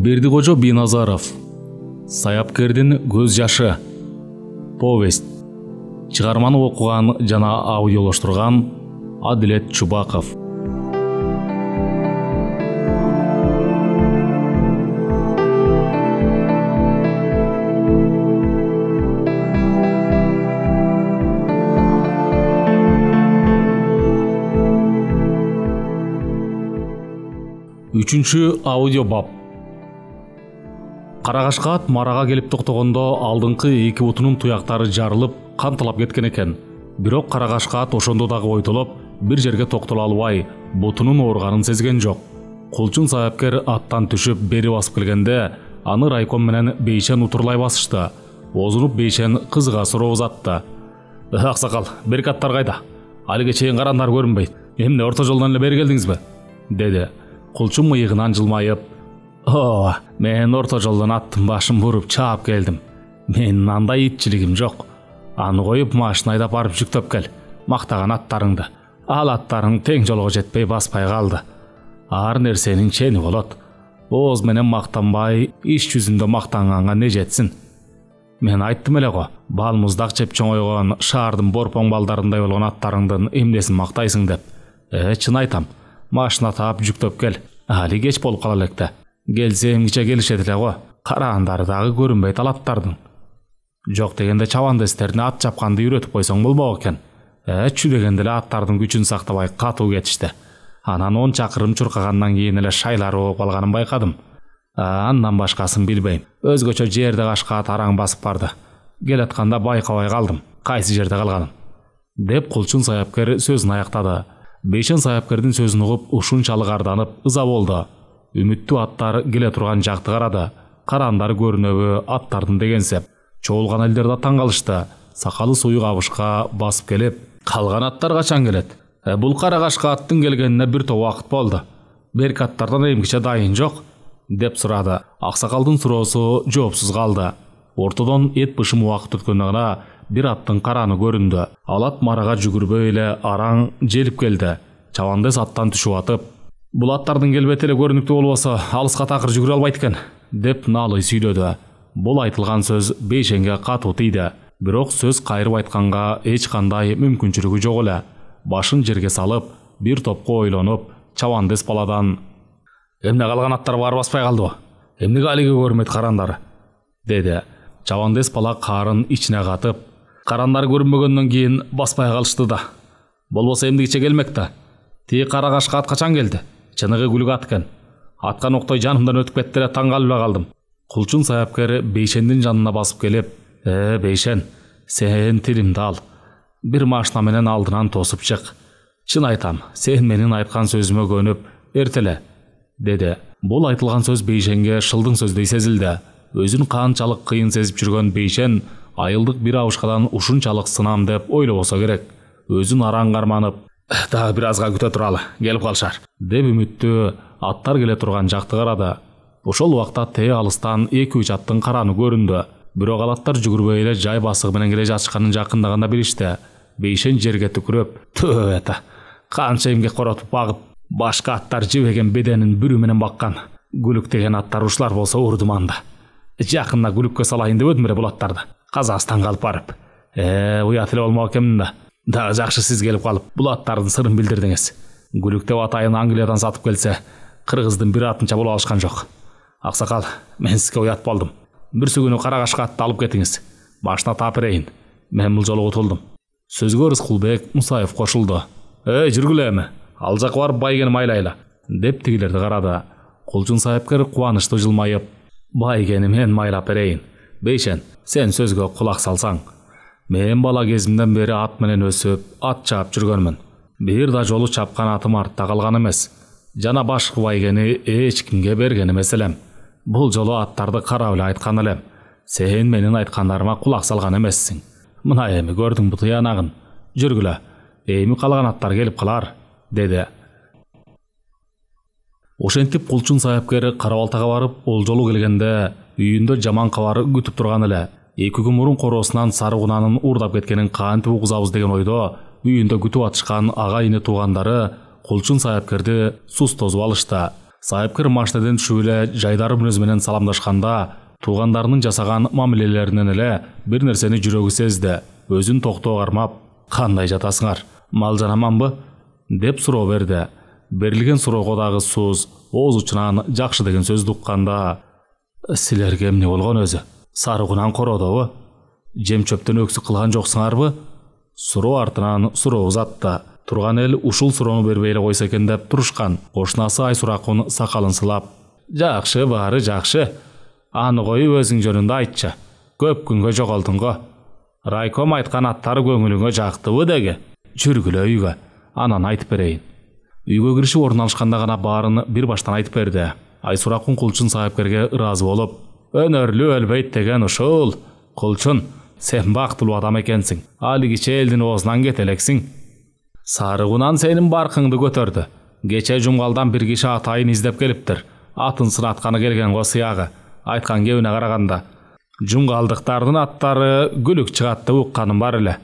Бердикожо Биназаров. Саяпкердин көз жашы. Повесть. Чыгарманы окуган жана аудиолоштурган Адилет Чубаков. Үчүнчү аудио бап. Карагашка ат марага келип токтогондо алдыңкы эки бутунун туяктары жарылып, канталап кеткен экен. Бирок карагашка ат ошондо дагы ойтолоп, бир жерге токтоло албай, бутунун ооруганын сезген жок. Кулчун саяпкер аттан түшүп бери басып келгенде, аны райком менен Бейшен утурлай басышты. Озунуп Бейшен кызыга суроо узатты. Аксакал, беркаттар кайда? Алиге чейин карандар көрүнбөйт. Эмне орто жолдон эле бери келдиңизби? Деди. Кулчун мыйыгынан жылмайып, мен орто жолдон аттын башын буруп чаап келдим. Менин андай итчилигим жок. Аны коюп машина айдап барып жүктөп кел. Мактаган аттарыңды. Ал аттарың тең жолго жетпей баспай калды. Ар нерсенин чени болот. Ооз менен мактанбай, иш жүзүндө мактанганга не жетсин? Мен айттым эле го, бал муздак жеп чоңойгон шаардын борпоң балдарындай болгон аттарыңдын эмнесин мактайсың деп. Чын айтам. Машина таап жүктөп кел. Али кеч болуп кала электе. Келсе эмгиче келишет эле го. Караандары дагы көрүнбөйт ал аттардын. Жок дегенде чабандестерине ат чапканды үйрөтүп койсоң болмок экен. Чү дегенде эле аттардын күчүн сактабай катуу кетишти. Анан 10 чакырым чуркагандан кийин эле шайлары болуп калганын байкадым. Андан башкасын билбейм. Өзгөчө жерде кашка ат араң басып барды. Келатканда байкабай калдым. Кайсы жерде калганым? Деп Кулчун саяпкер сөзүн аяктады. Бейшен саяпкердин сөзүн угуп ушунчалык арданып ыза болду. Үмүттүү аттар келе турган жакты карады. Караандары көрүнөбү аттардын дегенсеп. Чогулган элдер да таң калышты. Сакалы суюк абышка басып келип, калган аттар качан келет? Бул карагашка аттын келгенине бир топ убакыт болду. Берки аттардан эмгиче дайын жок? Деп сурады. Аксакалдын суроосу жоопсуз калды. Ортодон эт бышым убакыт өткөндө гана бир аттын караны көрүндү. Ал ат марага жүгүрбөй эле араң желип келди. Чабандес аттан түшүп атып, бул аттардын келбети эле көрүнүктүү болбосо алыска такыр жүгүрө албайт экен, деп наалый сүйлөдү. Бул айтылган сөз Бейшенге катуу тийди. Бирок сөз кайрып айтканга эч кандай мүмкүнчүлүгү жок эле. Башын жерге салып, бир топко ойлонуп, чабандес баладан: "Эмне калган аттар баары баспай калдыбы? Эмнеге алиге көрүнбөйт карандар?" деди. Чабандес бала карын ичине катып: "Карандар көрүнбөгөндөн кийин баспай калышты да. Болбосо эмдигиче келмек да. Тиги карагашка ат качан келди? Чыныгы күлүк ат экен. Атка ноктой жанымдан өтүп кетти эле таң калып эле калдым." Кулчун саяпкер Бейшендин жанына басып келип: Бейшен, сен тилимди ал. Бир машина менен алдынан тосуп чык. Чын айтам, сен менин айткан сөзүмө көнүп, эртеле", деди. Бул айтылган сөз Бейшенге шылдың сөздөй сезилди. Өзүн канчалык кыйын сезип жүргөн Бейшен айылдык бир абышкадан ушунчалык сынам деп ойлобосо керек. Өзүн араң карманып: "Дагы бир азга күтө туралы, келип калышар", деп үмүттүү аттар келе турган жакты карады. Ошол убакта тээ алыстан 2-3 аттын караны көрүндү. Бирок ал аттар жүгүрбөй эле жай басыгы менен келе жатышканын жакындаганда билишти. Бейшен жерге түкүрөп: "Төбөтө, канча эмгек коротуп багып, башка аттар жебеген беденин бүрү менен баккан. Күлүк деген аттар ушулар болсо урдуманда. Жакында күлүккө салайын деп өдүм эле бул аттарды. Казакстанга алып барып. Уят эле болмок экенмин да. Дагы жакшы сиз келип калып, бул аттардын сырын билдирдиңиз. Күлүк деп атайын Англиядан сатып келсе, кыргыздын бир атынча болуп алышкан жок. Аксакал, мен сизге уят болдум. Бирсү күнү карагашка атты алып кетиңиз. Башына таап берейин. Мен бул жолу утулдум." Сөзгө Рыскулбек Мусаев кошулду. "Жүргүлө эми. Ал жакка барып байгени майлайла", деп тигилерди карады. Кулчун саяпкер кубанычтуу жылмайып: "Байгени мен майлап берейин. Бейшен, сен сөзгө кулак салсаң. Мен бала кезимден бери ат менен өсүп, ат чаап жүргөнмүн. Бир да жолу чапкан атым артта калган эмес. Жана башкы байгени эч кимге берген эмес элем. Бул жолу аттарды карап эле айткан элем. Сен менин айткандарыма кулак салган эмессиң. Мына эми көрдүң бу тыянагын. Жүргүлө. Эми калган аттар келип калар", деди. Ошентип Кулчун саяпкер Карабалтага барып, ол жолу келгенде үйүндө жаман кабар күтүп турган эле. 2 күн мурун короосунан сары кунанын уурдап кеткенин кантип угузабыз деген ойдо үйүндө күтүп атышкан ага-ине туугандары Кулчун саяпкерди сус тосуп алышты. Сайыпкер маштаден түшүп эле жайдары мүнөз менен саламдашканда туугандарынын жасаган мамилелеринен эле бир нерсени жүрөгү сезди. Өзүн токтоо кармап, кандай жатасыңар, мал жанаманбы деп суроо берди. Берилген суроого дагы сууз ооз учунан жакшы деген сөздү укканда, силерге эмне болгон өзү? Сарыгунан кородобу? Жем чөптөн өксүк кылган жоксуңарбы? Суроо артынан суроо узатты. Турган эл ушул суроону бербей эле койсо экен деп турушкан. Кошунасы Айсуракун сакалын сылап, жакшы, баары жакшы. Аны коюп өзүң жөнүндө айтчы. Көп күнгө жоголдуң го. Райком айткан аттары көңүлүңө жактыбы деги? Жүргүлө үйгө, анан айтып берейин. Үйгө киришип орун алышканда гана баарын бир баштан айтып берди. Айсуракун Кулчун Сайыпкерге ыраазы болуп, өнөрлүү өлбөйт деген ушул. Кулчун, сен бактылуу адам экенсиң. Алигиче элдин оозунан кете элексиң. Сарыгунан сенин баркыңды көтөрдү. Кече Жумгалдан бир киши атайын издеп келиптир. Атын сынатканы келген го сыягы. Айткан кебине караганда жумгалдыктардын аттары күлүк чыгат деп укканым бар эле.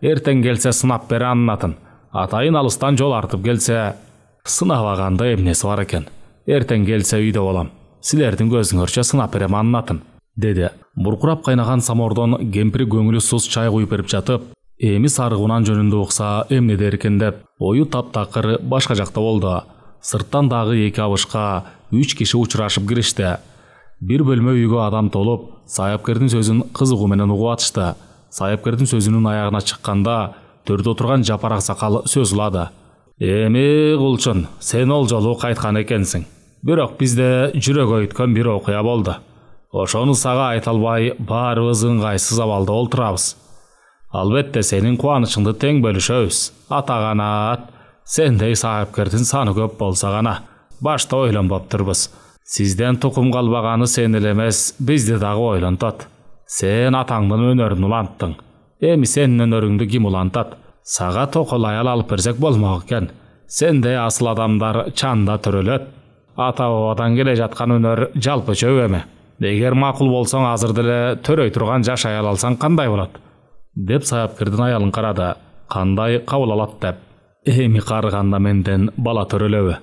Эртең келсе сынап бере анын атын. Атайын алыстан жол артып келсе, сынабаганда эмнеси бар экен. Эртең келсе үйдө болам. Силердин көзүңөрчө сынап берем анын атын, деди. Буркурап кайнаган самордон кемпири көңүлү суз чай куюп берип жатып, эми Сарыгунан жөнүндө укса эмне дер экен деп, ою таптакыр башка жакта болду. Сырттан дагы 2 абышка 3 киши учурашып киришти. Бир бөлмө үйгө адам толуп, Сайыпкердин сөзүн кызыгуу менен угуп атышты. Сайыпкердин сөзүнүн аягына чыкканда, төрдө отурган Жапар аксакал сөз улады. Эми Кулчун, сен ол жолу кайткан экенсиң. Бирок бизде жүрөк өйткөн бир окуя болду. Ошону сага айта албай, баарыбыз ыңгайсыз абалда олтурабыз. Албетте сенин кубанычыңды тең бөлүшөбүз. Атаганат, сендей Сайыпкердин саны көп болсо гана. Башта ойлонбоптурбуз. Сизден тукум калбаганы сен эле эмес, бизди дагы ойлонтот. Сен атаңдын өнөрүн уланттың. Эми сенин өнөрүңдү ким улантат? Сага токол аял алып берсек болмок экен. Сендей асыл адамдар чанда төрөлөт. Ата бабадан келе жаткан өнөр жалпы чөп эме. Эгер макул болсоң азыр деле төрөй турган жаш аял алсаң кандай болот? Деп Сайыпкердин аялын карады. Кандай кабыл алат деп. Эми карыганда менден бала төрөлөбү?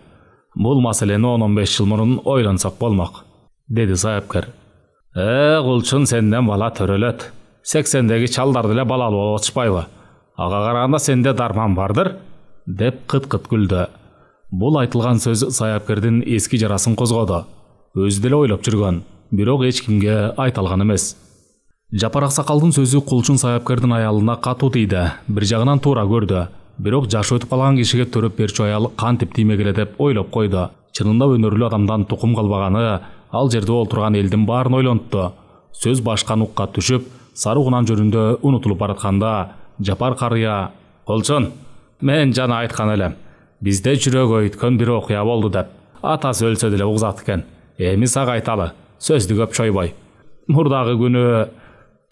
Бул маселени 10-15 жыл мурун ойлонсок болмок, деди Сайыпкер. Кулчун, сенден бала төрөлөт. 80-деги чалдар деле балалуу болуп атышпайбы? Ага караганда сенде дарман бардыр, деп кыт-кыт күлдү. Бул айтылган сөз Сайыпкердин эски жарасын козгоду. Өзү деле ойлоп жүргөн, бирок эч кимге айта алган эмес. Жапар аксакалдын сөзү Кулчун Сайыпкердин аялына катуу тийди. Бир жагынан туура көрдү. Бирок жашы өтүп калган кишиге төрөп берчү аял кантип тиймегиле деп ойлоп койду. Чынында өнөрлүү адамдан тукум калбаганы ал жерде олтурган элдин баарын ойлонтtu. Сөз башкан укка түшүп, Сарыгунан жөнүндө унутулуп баратканда Жапар карыя, Кулчун, мен жана айткан элем. Бизде жүрөк өйткөн бир окуя болду деп. Атасы өлсө деле угзат экен. Эми сага айталы, сөздү көп чойбой. Мурдагы күнү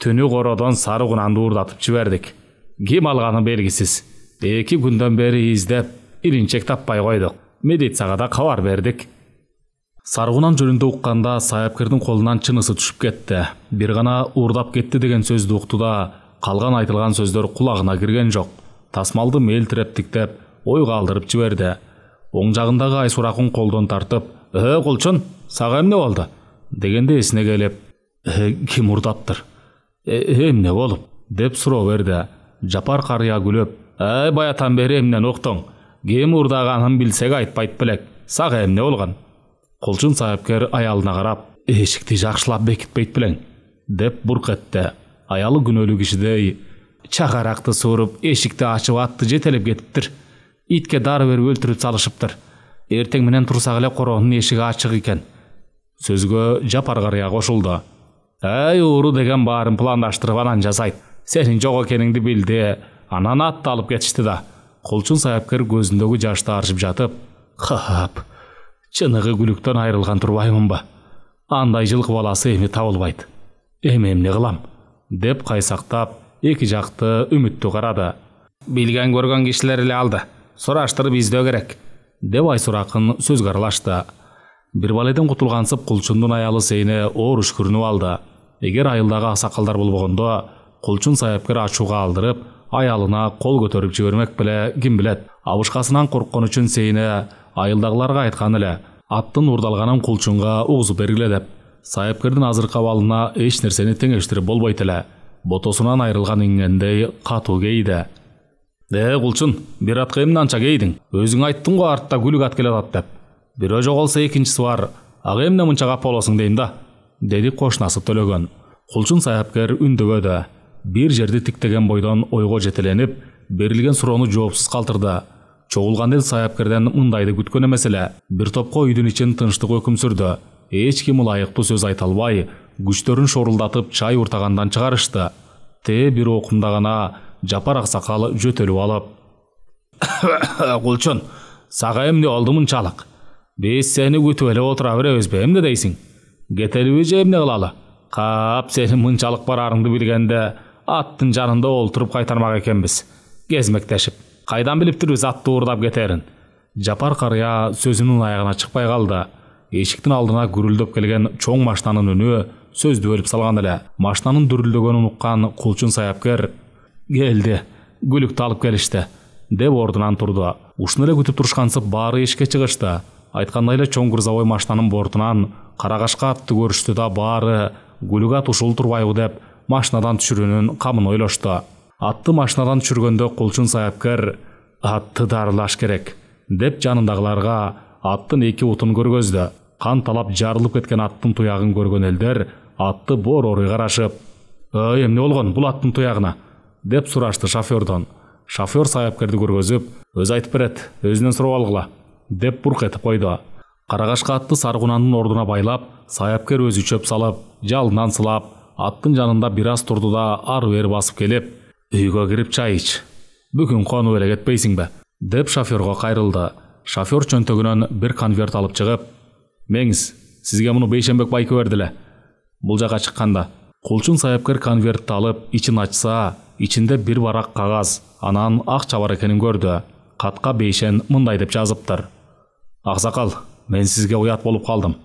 түнү кородон Сарыгунанды уурдатып жибердик. Ким алганы белгисиз. 2 күндөн бери издеп, иринчек таппай койдук. Милицияга да кабар бердик. Сарыгунан жөнүндө укканда Сайыпкердин колунан чынысы түшүп кетти. Бир гана уурдап кетти деген сөздү укту да, калган айтылган сөздөр кулагына кирген жок. Тасмалды мелтиреп тиктеп, ойго алдырып жиберди. Оң жагындагы Айсуракун колдон тартып, Кулчун, сага эмне болду? Дегенде эсине келип, ким уурдаптыр? Эмне болуп? Деп суроо берди. Жапар карыя күлөп, баятан бери эмнени уктуң? Ким уурдаганын билсек айтпайт белек. Сага эмне болгон? Кулчун Сайыпкер аялына карап, эшикти жакшылап бекитпейт белең, деп бурк этти. Аялы күнөөлүү кишидей, чагаракты сууруп, эшикти ачып атты жетелеп кетиптир. Итке дары берип өлтүрүп салышыптыр. Эртең менен турсак эле короонун эшиги ачык экен. Сөзгө Жапар карыя кошулду. Ууру деген баарын пландаштырып анан жасайт. Сенин жок экениңди билди, анан атты алып кетишти да. Кулчун Сайыпкер көзүндөгү жашты аршып жатып, хап, чыныгы күлүктөн айрылган турбаймынбы? Андай жылкы баласы эми табылбайт. Эми эмне кылам? Деп кайсактап, эки жакты үмүттүү карады. Билген көргөн кишилер эле алды. Сураштырып издөө керек, деп Айсуракын сөзгө аралашты. Бир баледен кутулгансып Кулчундун аялы Сейне оор үшкүрүнүп алды. Эгер айылдагы аксакалдар болбогондо, Кулчун Сайыпкер ачууга алдырып, аялына кол көтөрүп жибермек беле, ким билет. Абышкасынан корккон үчүн Сейне айылдагыларга айткан эле. аттын урдалганын кулчунга угузуп бергиле деп. Саяпкердин азыркы абалына эч нерсени теңештирип болбойт эле. Ботосунан айрылган иңгендей катуу кейди. Кулчун, бир атка эмне анча кейдиң? Өзүң айттың го артта күлүк ат келатат деп. Бирөө жоголсо экинчиси бар. Ага эмне мынча кап болосуң дейм да, деди кошунасы Төлөгөн. Кулчун саяпкер үндөгөдө. Бир жерди тиктеген бойдон ойго жетеленип, берилген суроону жоопсуз калтырды. Чогулган эл саяпкерден мындайды күткөн эмес эле. Бир топко үйдүн ичин тынчтык өкүм сүрдү. Эч ким ылайыктуу сөз айта албай, күчтөрүн шорулдатып чай уртагандан чыгарышты. Бир окумда гана Жапар аксакал жөтөлүп алып: "Кулчун, сага эмне болду мынчалык? Биз сени күтүп эле отура беребизби, эмне дейсиң? Кетелиби же эмне кылалы? Кап сенин мынчалык барарыңды билгенде аттын жанында олтуруп кайтармак экенбиз, кезмектешип. Кайдан билиптирбиз атты уурдап кетерин?" Жапар карыя сөзүнүн аягына чыкпай калды. Эшиктин алдына гүрүлдөп келген чоң машинанын үнү сөздү бөлүп салган эле. Машинанын дүрүлдөгөнүн уккан Кулчун саяпкер: "Келди, күлүктү алып келишти" деп ордунан турду. Ушуну эле күтүп турушкансып баары эшикке чыгышты. Айткандай эле чоң грузовой машинанын бортунан Карагашка атты көрүштү да баары күлүк ат ушул турбайбы деп машинадан түшүрүүнүн камын ойлошту. Атты машинадан түшүргөндө Кулчун саяпкер: "Атты дарылаш керек" деп жанындагыларга аттын эки утун көргөздү. Кан талап жарылып кеткен аттын туягын көргөн элдер атты бор-орой карашып: "Эмне болгон бул аттын туягына?" деп сурашты шофёрдон. Шофёр саяпкерди көргөзүп: "Өзү айтып берет, өзүнөн сурап алгыла" деп бурк этип койду. Карагашка атты Саргунандын ордуна байлап, саяпкер өзү чөп салып, жалынан сылап, аттын жанында бир аз турду да ары-бери басып келип: "Үйгө кирип чай ич. Бүгүн конуп эле кетпейсиңби?" деп шофёрго кайрылды. Шофёр чөнтөгүнөн бир конверт алып чыгып: "Меңиз, сизге муну Бейшенбек байке берди эле. Бул жака чыкканда." Кулчун саяпкер конвертти алып, ичин ачса, ичинде бир барак кагаз, анан акча бар экенин көрдү. Катка Бейшен мындай деп жазыптыр: "Аксакал, мен сизге уят болуп калдым.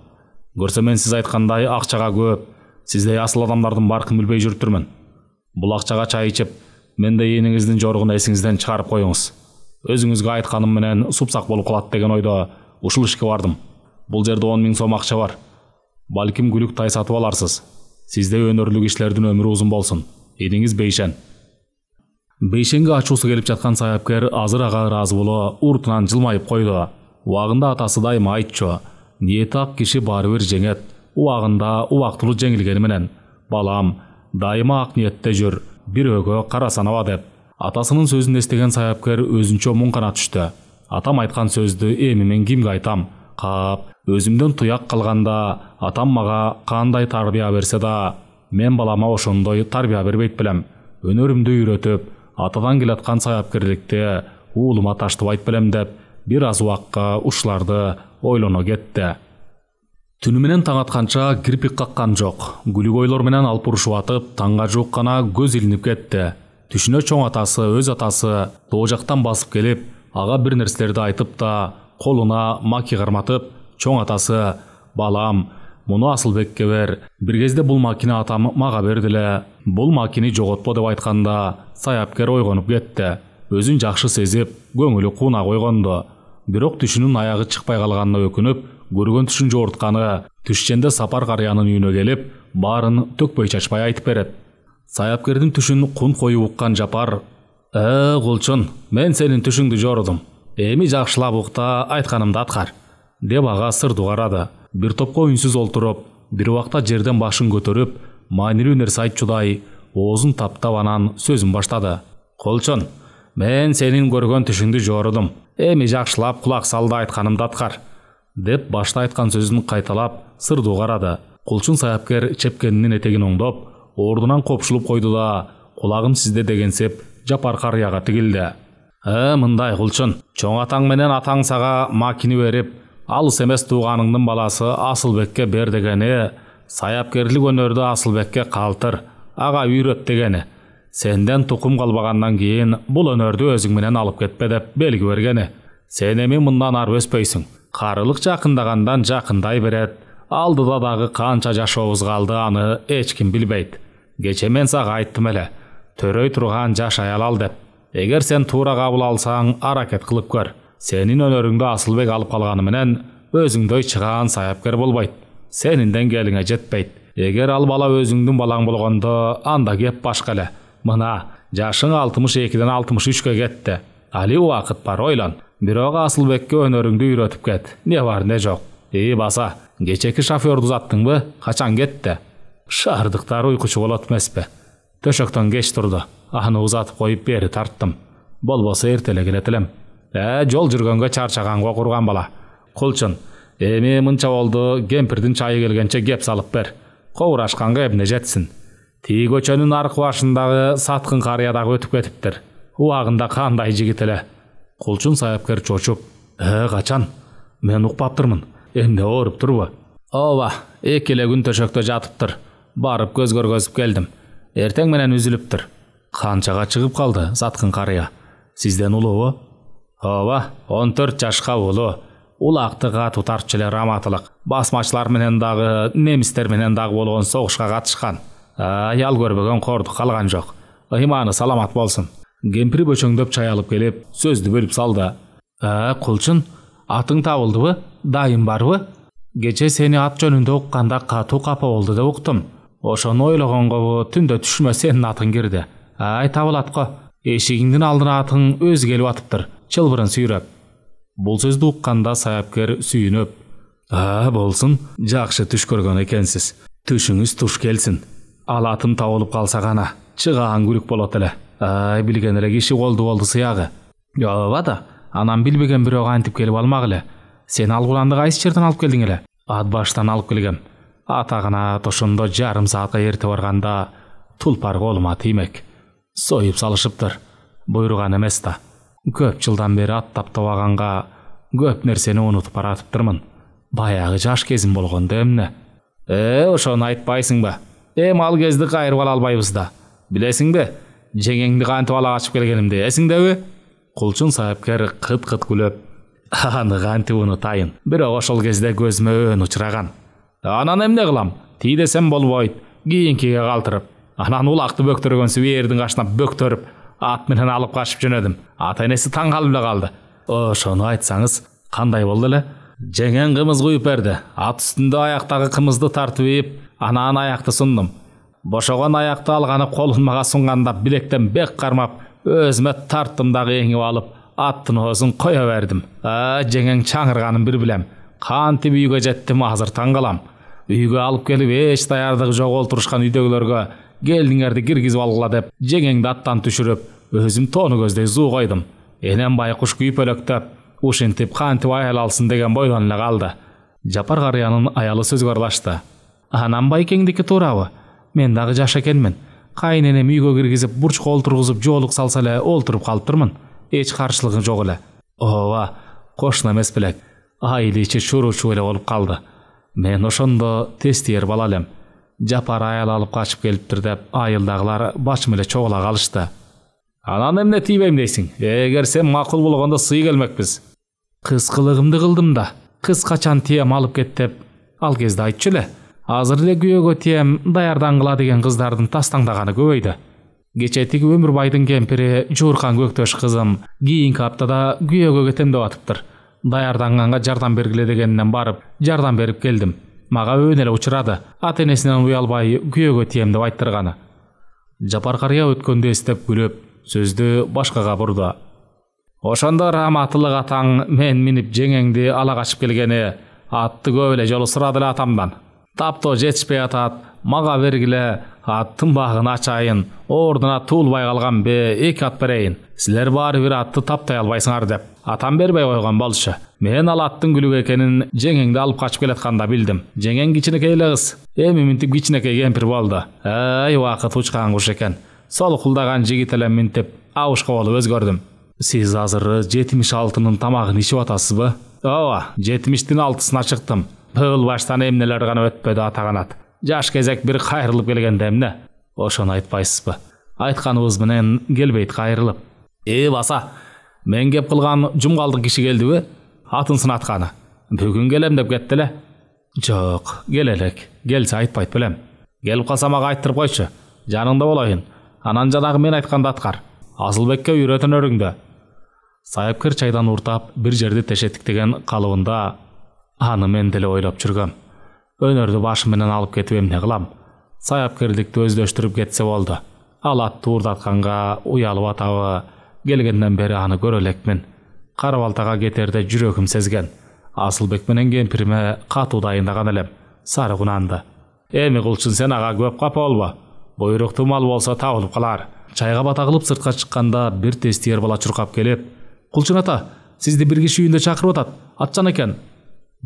Көрсө мен сиз айткандай акчага көп, сиздей асыл адамдардын баркын билбей жүрүптүрмүн. Бул акчага чай ичип, мендей ээниңиздин жоругун эсиңизден чыгарып коюңуз. Өзүңүзгө айтканым менен супсак болуп калат деген ойдо ушул ишке бардым. Бул жерде 10 000 сом акча бар. Балким күлүк тай сатып аларсыз. Сиздей өнөрлүү кишилердин өмүрү узун болсун. Эниңиз Бейшен." Бейшенге ачуусу келип жаткан саяпкер азыр ага ыраазы боло уртунан жылмайып койду. Убагында атасы дайыма айтчу: "Ниети ак киши баары бир жеңет. Убагында убактылуу жеңилгени менен. Балам, дайыма ак ниетте жүр, бирөөгө кара санаба" деп. Атасынын сөзүн эстеген саяпкер өзүнчө муңкана түштү. Атам айткан сөздү эми мен кимге айтам? Кап, өзүмдөн туяк калганда атам мага кандай тарбия берсе да, мен балама ошондой тарбия бербейт белем. Өнөрүмдү үйрөтүп, атадан келаткан саяпкерликти уулума таштыбайт белем деп бир аз убакка ушуларды ойлоно кетти. Түнү менен таң атканча кирпик каккан жок. Күлүк ойлор менен алпурушуп атып, таңга жуук гана көз илинип кетти. Түшүнө чоң атасы, өз атасы тоо жактан басып келип, ага бир нерселерди айтып да, колуна маки карматып, чоң атасы: "Балам, муну Асылбекке бер. Бир кезде бул макини атам мага берди эле. Бул макини жоготпо" деп айтканда, саяпкер ойгонуп кетти. Өзүн жакшы сезип, көңүлү кууна койгонду. Бирок түшүнүн аягы чыкпай калганына өкүнүп, көргөн түшүн жоортканы түшченде Сапар карыянын үйүнө келип, баарын төкпөй чачпай айтып берет. Саяпкердин түшүн кун коюп уккан Жапар: Кулчун, мен сенин түшүңдү жорудум. Эми жакшылап укта, айтканымды аткар" деп ага сырдуу карады. Бир топко үнсүз олтуруп, бир убакта жерден башын көтөрүп, маанилүү нерсе айтчудай оозун таптап анан сөзүн баштады. "Кулчун, мен сенин көргөн түшүңдү жорудум. Эми жакшылап кулак сал да айтканымды аткар" деп башта айткан сөзүн кайталап сырдуу карады. Кулчун саяпкер чепкенинин этегин оңдоп, ордунан копшулуп койду да, "Кулагым сизде" дегенсеп Жапар карыяга тигилди. Мындай Кулчун, чоң атаң менен атаң сага макини берип, алыс эмес тууганыңдын баласы Асылбекке бер дегени, саяпкерлик өнөрдү Асылбекке калтыр, ага үйрөт дегени. Сенден тукум калбагандан кийин бул өнөрдү өзүң менен алып кетпе деп белги бергени. Сен эми мындан ары өспөйсүң. Карылык жакындагандан жакындай берет. Алдыда дагы канча жашообуз калды, аны эч ким билбейт. Кече мен сага айттым эле, төрөй турган жашай алал деп. Эгер сен туура кабыл алсаң, аракет кылып көр. Сенин өнөрүңдү Асылбек алып калганы менен өзүңдөй чыгаан саяпкер болбойт. Сенин деңгээлиңе жетпейт. Эгер ал бала өзүңдүн балаң болгондо, анда кеп башка эле. Мына жашың 62ден 63гө кетти. Али убакыт бар, ойлон. Бирок Асылбекке өнөрүңдү үйрөтүп кет. Не бар, не жок. Баса, кечеки шофёрду узаттыңбы? Качан кетти? Шаардыктар уйкучу болот эмеспи? Төшөктөн кеч турду. Аны узатып коюп бери тарттым. Болбосо эртеле келет элем. Жол жүргөнгө чарчаганга курган бала. Кулчун, эми мынча болду, кемпирдин чайы келгенче кеп салып бер. Ковурашканга эмне жетсин. Тиги көчөнүн аркы башындагы саткын карыя дагы өтүп кетиптир. Убагында кандай жигит эле. Кулчун саяпкер чочуп, качан? Мен укпаптырмын. Эмне ооруп турбу? Ооба, 2 эле күн төшөктө жатыптыр. Барып көз көргөзүп келдим. Эртең менен үзүлүптүр. Канчага чыгып калды саткын карыя? Сизден улуубу? Ооба, 14 жашка улуу. Улакты катуу тартчу эле раматылык. Басмачылар менен дагы, немистер менен дагы болгон согушка катышкан. Аял көрбөгөн кордук калган жок. Ыйманы саламат болсун. Кемпир бөчөңдөп чай алып келип, сөздү бөлүп салды. Кулчун, атың табылдыбы? Дайым барбы? Кече сени ат жөнүндө укканда катуу капа болду деп уктум. Ошону ойлогонго түндө түшүмө сенин атың кирди. Табылат го. Эшигиңдин алдына атың өзү келип атыптыр, чылбырын сүйрөп. Бул сөздү укканда саяпкер сүйүнүп, болсун, жакшы түш көргөн экенсиз. Түшүңүз туш келсин. Ал атым табылып калса гана чыгаан күлүк болот эле. Билген эле киши болду сыягы. Ооба да, анан билбеген бирөө антип келип алмак эле. Сен ал куранды кайсы жерден алып келдиң эле? Ат баштан алып келгем. Атагына ошондо жарым саатка эрте барганда тулпар колума тиймек. Союп салышыптыр. Буйруган эмес да. Көп жылдан бери ат таптабаганга көп нерсени унутуп баратыптырмын. Баягы жаш кезим болгондо эмне? Ошону айтпайсыңбы? Ал кезди кайрып ала албайбыз да. Билесиңби? Жеңеңди кантип ала качып келгенимди эсиңдеби? Кулчун саяпкер кыт-кыт күлөп, аны кантип унутайын. Бирок ошол кезде көзүмө өн учураган. Анан эмне кылам? Тий десем болбойт. Кийинкиге калтырып, анан улакты бөктөргөн сүйээрдин кашына бөктөрүп, ат менен алып качып жөнөдүм. Ата-энеси таң калып эле калды. Ошону айтсаңыз, кандай болду эле? Жеңең кымыз куюп берди. Ат үстүндө аяктагы кымызды тартып ийип, анан аякты сундум. Бошогон аякты алганы колун мага сунганда билектен бек кармап, өзүмө тарттым дагы эңип алып, аттын оозун кое бердим. Жеңең чаңырганын бир билем. Кантип үйгө жеттим, азыр таң калам. Үйгө алып келип эч даярдыгы жок олтурушкан үйдөгүлөргө келдиңерди киргизип алгыла деп, жеңеңди аттан түшүрүп, өзүм тоону көздөй зуу койдум. Энем байкуш күйпөлөктөп, ушинтип кантип аял алсын деген бойдон эле калды. Жапар карыянын аялы сөзгө аралашты. Анан байкеңдики туурабы? Мен дагы жаш экенмин. Кайненем үйгө киргизип, бурчка олтургузуп, жоолук салса эле олтуруп калыптырмын. Эч каршылыгы жок эле. Ооба, кошуна эмес белек. Айыл ичи чуруу-чуу эле болуп калды. Мен ошондо тестиер бала элем. Жапар аял алып качып келиптир деп, айылдагылар башым эле чогула калышты. Анан эмне тийбейм дейсиң? Эгер сен макул болгондо сый келмекпиз. Кыз кылыгымды кылдым да. Кыз качан тием алып кет деп, ал кезде айтчу эле. Азыр эле күйөөгө тием даярдангыла деген кыздардын тастаңдаганы көбөйдү. Кечетиги Өмүрбайдын кемпири Жууркан Көктөш кызым кийинки аптада күйөөгө кетем деп атыптыр. Даярданганга жардам бергиле дегенинен барып, жардам берип келдим. Мага өөн эле учурады. Ата-энесинен уялбай күйөөгө тием деп айттырганы. Жапар карыя өткөндү эстеп күлүп, сөздү башкага бурду. Ошондо раматылык атаң мен минип жеңеңди ала качып келгени, атты көп эле жолу сурады эле атамдан. Таптоо жетишпей атат, мага бергиле, аттын багын ачайын, ордуна туулбай калган бе, 2 ат берейин. Силер баары бир атты таптай албайсыңар деп, атам бербей койгон болчу. Мен ал аттын күлүк экенин жеңеңди алып качып келатканда билдим. Жеңең кичинекей эле кыз, эми минтип кичинекей кемпир болду. Убакыт учкан куш экен. Солкулдаган жигит эле минтип абышка болуп өзгөрдүм. Сиз азыр 76-нын тамагын ичип атасызбы? Ооба, 70-тин 6-сына чыктым. Бул баштан эмнелер гана өтпөдү атаганат. Жаш кезек бир кайрылып келгенде эмне? Ошону айтпайсызбы? Айтканыбыз менен келбейт кайрылып. Баса, мен кеп кылган жумгалдык киши келдиби? Атын сынатканы. Бүгүн келем деп кетти эле. Жок, кел элек. Келсе айтпайт белем. Келип калса мага айттырып койчу. Жаныңда болоюн. Анан жанагы мен айтканды аткар. Асылбекке үйрөтөнөрүңдү. Саяпкер чайдан уртап, бир жерди тешеттик деген калыбында Аны мен деле ойлоп жүргөм. Өнөрдү башым менен алып кетип эмне кылам? Саяпкерликти өздөштүрүп кетсе болду. Ал атты уурдатканга уялып атабы? Келгенден бери аны көрө элекмин. Карабалтага кетерде жүрөгүм сезген. Асылбек менен кемпириме катуу дайындаган элем. Сары кунанды. Эми Кулчун, сен ага көп капа болбо. Буйруктуу мал болсо табылып калар. Чайга бата кылып сыртка чыкканда бир тестиер бала чуркап келип, Кулчун ата, сизди бир киши үйүндө чакырып атат. Атчан экен.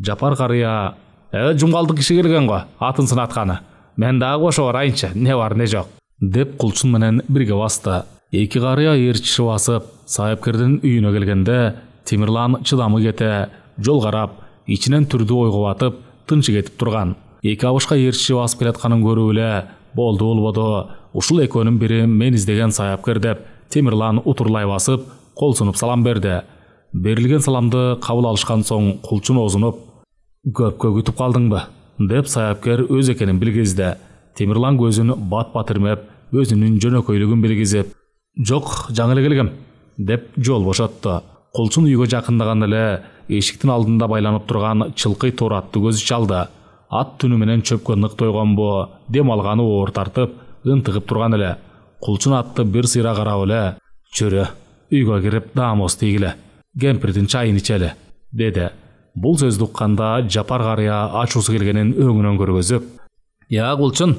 Жапар карыя, жумгалдык киши келген го, атын сынатканы. Мен дагы кошо барайынчы, не бар не жок, деп Кулчун менен бирге басты. Эки карыя ээрчишип басып, саяпкердин үйүнө келгенде Темирлан чыдамы кете, жол карап, ичинен түрдү ойго батып, тынчы кетип турган. Эки абышка ээрчишип басып келатканын көрүп эле, болду болбоду, ушул экөөнүн бири мен издеген саяпкер деп Темирлан утурлай басып, кол сунуп салам берди. Берилген саламды кабыл алышкан соң Кулчун озунуп, көпкө күтүп калдыңбы? Деп саяпкер өз экенин билгизди. Темирлан көзүн бат-бат ирмеп, өзүнүн жөнөкөйлүгүн билгизип, жок, жаңы эле келгем, деп жол бошотту. Кулчун үйгө жакындаган эле эшиктин алдында байланып турган чылкый тор атты көзү чалды. Ат түнү менен чөпкө нык тойгонбу, дем алганы оор тартып, ынтыгып турган эле. Кулчун атты бир сыйра карап эле, "Жүрө, үйгө кирип даамоз тийгиле, кемпирдин чайын ичели", деди. Бул сөздү укканда Жапар карыя ачуусу келгенин өңүнөн көргөзүп, "Я Кулчун,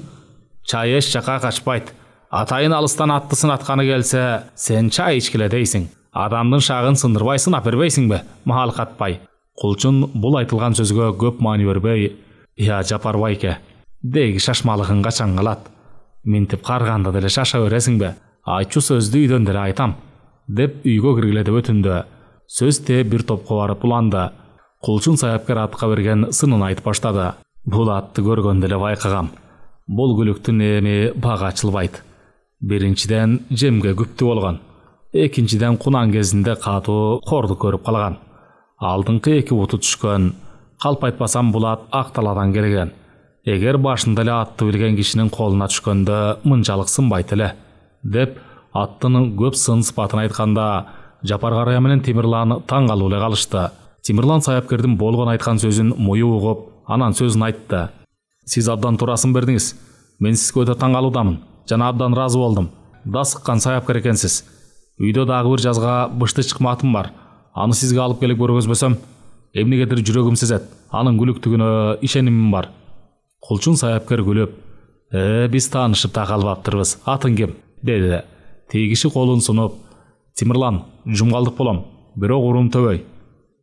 чай эч жака качпайт. Атайын алыстан атты сынатканы келсе, сен чай ичкиле дейсиң. Адамдын шагын сындырбай сынап бербейсиңби? Мал катпай." Кулчун бул айтылган сөзгө көп маани бербей, "Я Жапар байке, деги шашмалыгың качан калат? Минтип карганда деле шаша бересиңби? Айтчу сөздү үйдөн деле айтам", деп үйгө киргиле деп өтүндү. Сөз те бир топко барып уланды. Кулчун саяпкер атка берген сынын айтып баштады. "Бул атты көргөндө эле байкагам. Бул күлүктүн эми бага ачылбайт. Биринчиден жемге күптүү болгон. Экинчиден кунан кезинде катуу корду көрүп калган. Алдыңкы эки буту түшкөн. Калп айтпасам бул ат Акталадан келген. Эгер башында эле атты билген кишинин колуна түшкөндө мынчалык сынбайт эле", деп аттын көп сын сыпатын айтканда Жапар карыя менен Темирлан таң калып эле калышты. Темирлан саяпкердин болгон айткан сөзүн мою угуп, анан сөзүн айтты. "Сиз абдан туура сын бердиңиз. Мен сизге өтө таң калуудамын жана абдан ыраазы болдум. Да сыккан саяпкер экенсиз. Үйдө дагы бир жазга бышты чыкматым бар. Аны сизге алып келип көргөзбөсөм, эмнегедир жүрөгүм сезет. Анын күлүктүгүнө ишенимим бар." Кулчун саяпкер күлүп, "Биз таанышып да калбаптырбыз. Атың ким?" деди. Тиги киши колун сунуп, "Темирлан, жумгалдык болом, бирок урум төбөй.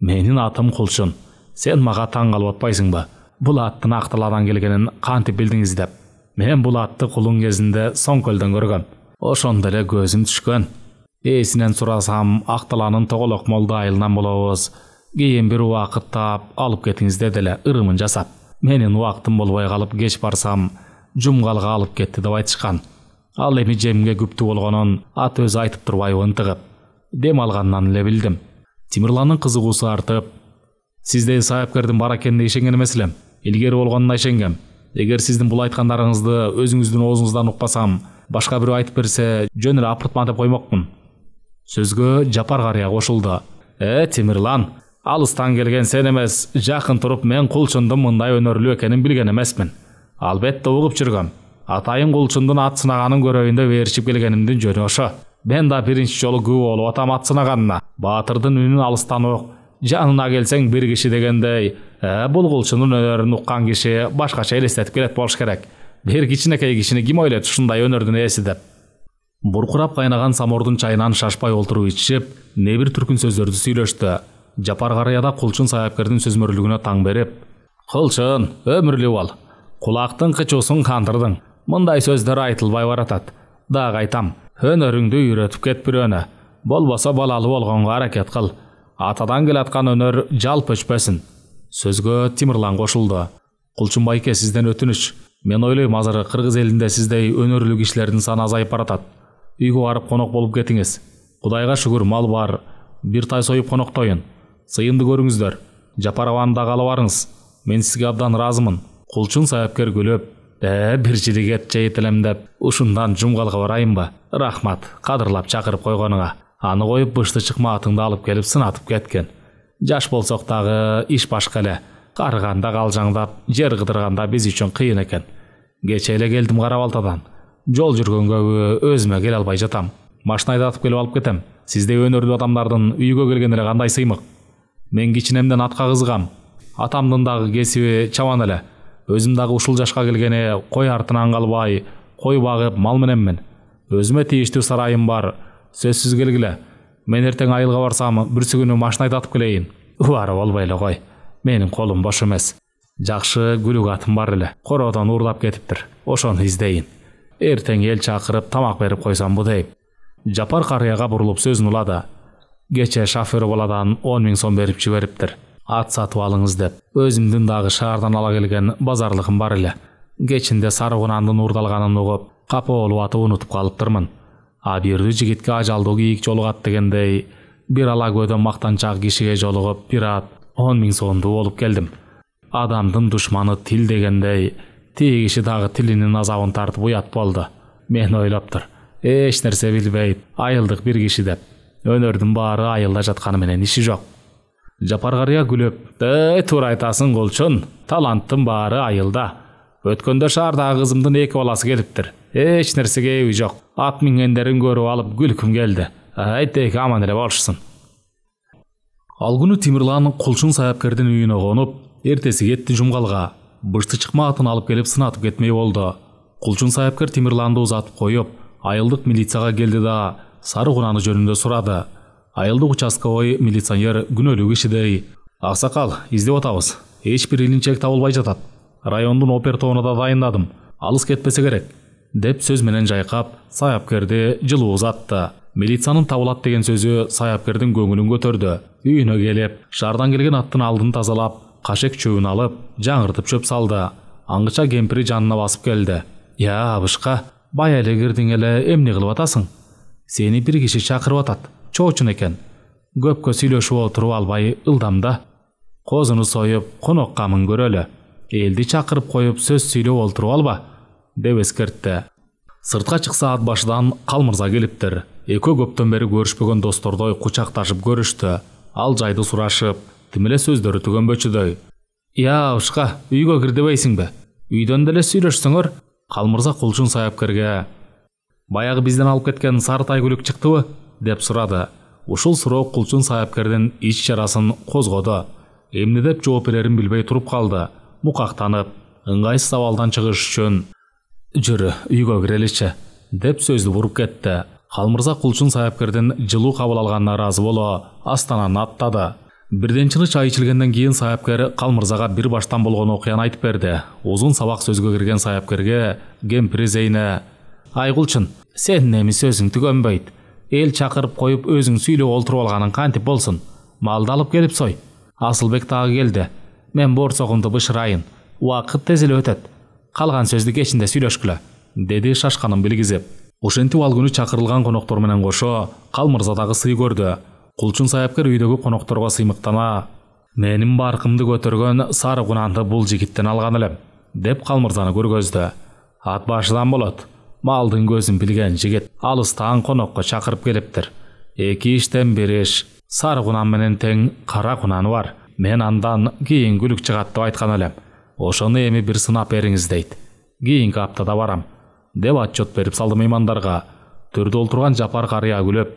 Менин атым Кулчун. Сен мага таң калып атпайсыңбы? Бул аттын Акталадан келгенин кантип билдиңиз?" деп. "Мен бул атты кулун кезинде Соңкөлдөн көргөм. Ошондо эле көзүм түшкөн. Эсинен сурасам, Акталанын Тоголок молду айылынан болобуз. Кийин бир убакыт таап алып кетиңиз деди эле, ырымын жасап. Менин убактым болбой калып кеч барсам, жумгалга алып кетти деп айтышкан. Ал эми жемге күптүү болгонун ат өзү айтып турбайбы ынтыгып. Дем алгандан эле билдим." Темирландын кызыгуусу артып, "Сизде саяпкердин бар экенине ишенген эмес элем. Илгери болгонуна ишенгем. Эгер сиздин бул айткандарыңызды өзүңүздүн оозуңуздан укпасам, башка бирөө айтып берсе, жөн эле апыртма деп коймокмун." Сөзгө Жапар карыя кошулду. "Темирлан, алыстан келген сен эмес, жакын туруп мен Кулчундун мындай өнөрлүү экенин билген эмесмин. Албетте угуп жүргөм. Атайын Кулчундун ат сынаганын көрөйүн деп ээрчип келгенимдин жөнү ошо. Мен да биринчи жолу күбө болуп атам ат сынаганына. Баатырдын үнүн алыстан ук, жанына келсең бир киши дегендей, бул Кулчундун өнөрүн уккан киши башкача элестетип келет болуш керек. Бир кичинекей кишини ким ойлойт ушундай өнөрдүн ээси деп." Буркурап кайнаган самордун чайынан шашпай олтуруп ичишип, не бир түркүн сөздөрдү сүйлөштү. Жапар карыя да Кулчун саяпкердин сөзмөрлүгүнө таң берип, "Кулчун, өмүрлүү бол. Кулактын кычуусун кандырдың. Мындай сөздөр айтылбай баратат. Дагы айтам, өнөрүңдү үйрөтүп кет бирөөнө. Болбосо балалы болгонго аракет кыл. Атадан келаткан өнөр жалп өчпөсүн." Сөзгө Темирлан кошулду. "Кулчун байке, сизден өтүнүч. Мен ойлойм, азыр кыргыз элинде сиздей өнөрлүү кишилердин саны азайып баратат. Үйгө барып конок болуп кетиңиз. Кудайга шүгүр, мал бар. Бир тай союп коноктоюн. Сыйынды көрүңүздөр. Жапар абаны да алып барыңыз. Мен сизге абдан ыраазымын." Кулчун саяпкер күлүп, "Бир жилигет жейт элем деп, ушундан жумгалга барайынбы? Рахмат, кадырлап чакырып койгонуңа. Аны коюп бышты чыкмаатыңды алып келип сынатып кеткен. Жаш болсок дагы иш башка эле. Карыганда калжаңдап, жер кыдырганда биз үчүн кыйын экен. Кече эле келдим Карабалтадан. Жол жүргөнгө өзүмө келе албай жатам. Машина айдатып келип алып кетем. Сиздей өнөрлүү адамдардын үйгө келген эле кандай сыймык. Мен кичинемден атка кызыгам. Атамдын дагы кесиби чабан эле. Өзүм дагы ушул жашка келгене кой артынан калбай, кой багып мал мененмин. Өзүмө тийиштүү сарайым бар. Сөзсүз келгиле. Мен эртең айылга барсам, бүрсү күнү машина айдатып келейин. Убары болбой эле кой. Менин колум бош эмес. Жакшы күлүк атым бар эле. Короодон уурдап кетиптир. Ошону издейин. Эртең эл чакырып тамак берип койсам бу дейм. Жапар карыяга бурулуп сөзүн улады. Кече шофёр баладан 10 000 сом берип жибериптир. Ат сатып алыңыз деп. Өзүмдүн дагы шаардан ала келген базарлыгым бар эле. Кечинде сары кунандын уурдалганын угуп, капа болуп атып унутуп калыптырмын. А бирдүү жигитке ажалдуу кийик жолугат дегендей, бир ала көдөн мактанчак кишиге жолугуп, бир ат 10 000 сомдуу болуп келдим. Адамдын душманы тил дегендей, тиги киши дагы тилинин азабын тартып уят болду. Мен ойлоптур, эч нерсе билбейт, айылдык бир киши деп. Өнөрдүн баары айылда жатканы менен иши жок. Жапар карыя күлүп, туура айтасың Кулчун, таланттын баары айылда. Өткөндө шаардагы кызымдын 2 баласы келиптир. Эч нерсеге эби жок. Ат мингендерин көрүп алып күлкүм келди. Айтеки аман эле болушсун. Ал күнү Тимирлан Кулчун саяпкердин үйүнө конуп, эртеси кетти жумгалга. Бышты чыкма атын алып келип сынатып кетмей болду. Кулчун саяпкер Тимирланды узатып коюп, айылдык милицияга келди да сары кунаны жөнүндө сурады. Айылдык участковой милиционер күнөөлүү кишидей: "Аксакал, издеп атабыз. Эч бир илинчек табылбай жатат. Райондун опертоону да дайындадым. Алыс кетпесе керек", деп сөз менен жайкап, саяпкерди жылуу узатты. Милициянын табылат деген сөзү саяпкердин көңүлүн көтөрдү. Үйүнө келип, шаардан келген аттын алдын тазалап, кашек чөбүн алып, жаңыртып чөп салды. Аңгыча кемпири жанына басып келди. "Я, абышка, бая эле кирдиң эле, эмне кылып атасың? Сени бир киши чакырып атат. Чоочун экен. Көпкө сүйлөшүп отуруп албай ылдамда. Козуну союп, конокко мын көрөлү. Элди чакырып коюп сөз сүйлөп отуруп алба", деп эскертти. Сыртка чыкса ат башыдан Калмырза келиптир. Экөө көптөн бери көрүшпөгөн достордой кучакташып көрүштү. Ал жайды сурашып, тим эле сөздөрү түгөнбөчүдөй. "Я, абышка, үйгө кир дебейсиңби? Үйдөн деле сүйлөшсөңөр", Калмырза Кулчун саяпкерге "Баягы бизден алып кеткен сарытай күлүк чыктыбы?" деп сурады. Ушул суроо Кулчун саяпкердин ич чарасын козгоду. Эмне деп жооп берерин билбей туруп калды. Мукактанып, ыңгайсыз абалдан чыгыш үчүн "Жүрү, үйгө киреличи", деп сөздү буруп кетти. Калмырза Кулчун саяпкердин жылуу кабыл алганына ыраазы боло, астананы аттады. Бирден чыны чай ичилгенден кийин саяпкер Калмырзага бир баштан болгон окуяны айтып берди. Узун сабак сөзгө кирген саяпкерге кемпири Зейне: "Ай Кулчун, сенин эми сөзүң түгөнбөйт. Эл чакырып коюп өзүң сүйлөп олтуруп алганың кантип болсун? Малды алып келип сой. Асылбек дагы келди. Мен борсогумду бышырайын. Убакыт тез эле өтөт. Калган сөздү кечинде сүйлөшкүлө", деди шашканын билгизип. Ошентип ал күнү чакырылган коноктор менен кошо Калмырза дагы сый көрдү. Кулчун саяпкер үйдөгү конокторго сыймыктана: "Менин баркымды көтөргөн сары кунанды бул жигиттен алган элем", деп Калмырзаны көргөздү. "Ат башыдан болот. Малдын көзүн билген жигит алыстан конокко чакырып келиптир. 2 иштен 1 иш. Сары кунан менен тең кара кунаны бар. Мен андан кийин күлүк чыгат деп айткан элем. Ошону эми бир сынап бериңиз дейт. Кийинки аптада барам", деп отчет берип салды меймандарга. Төрдө олтурган Жапар карыя күлөп: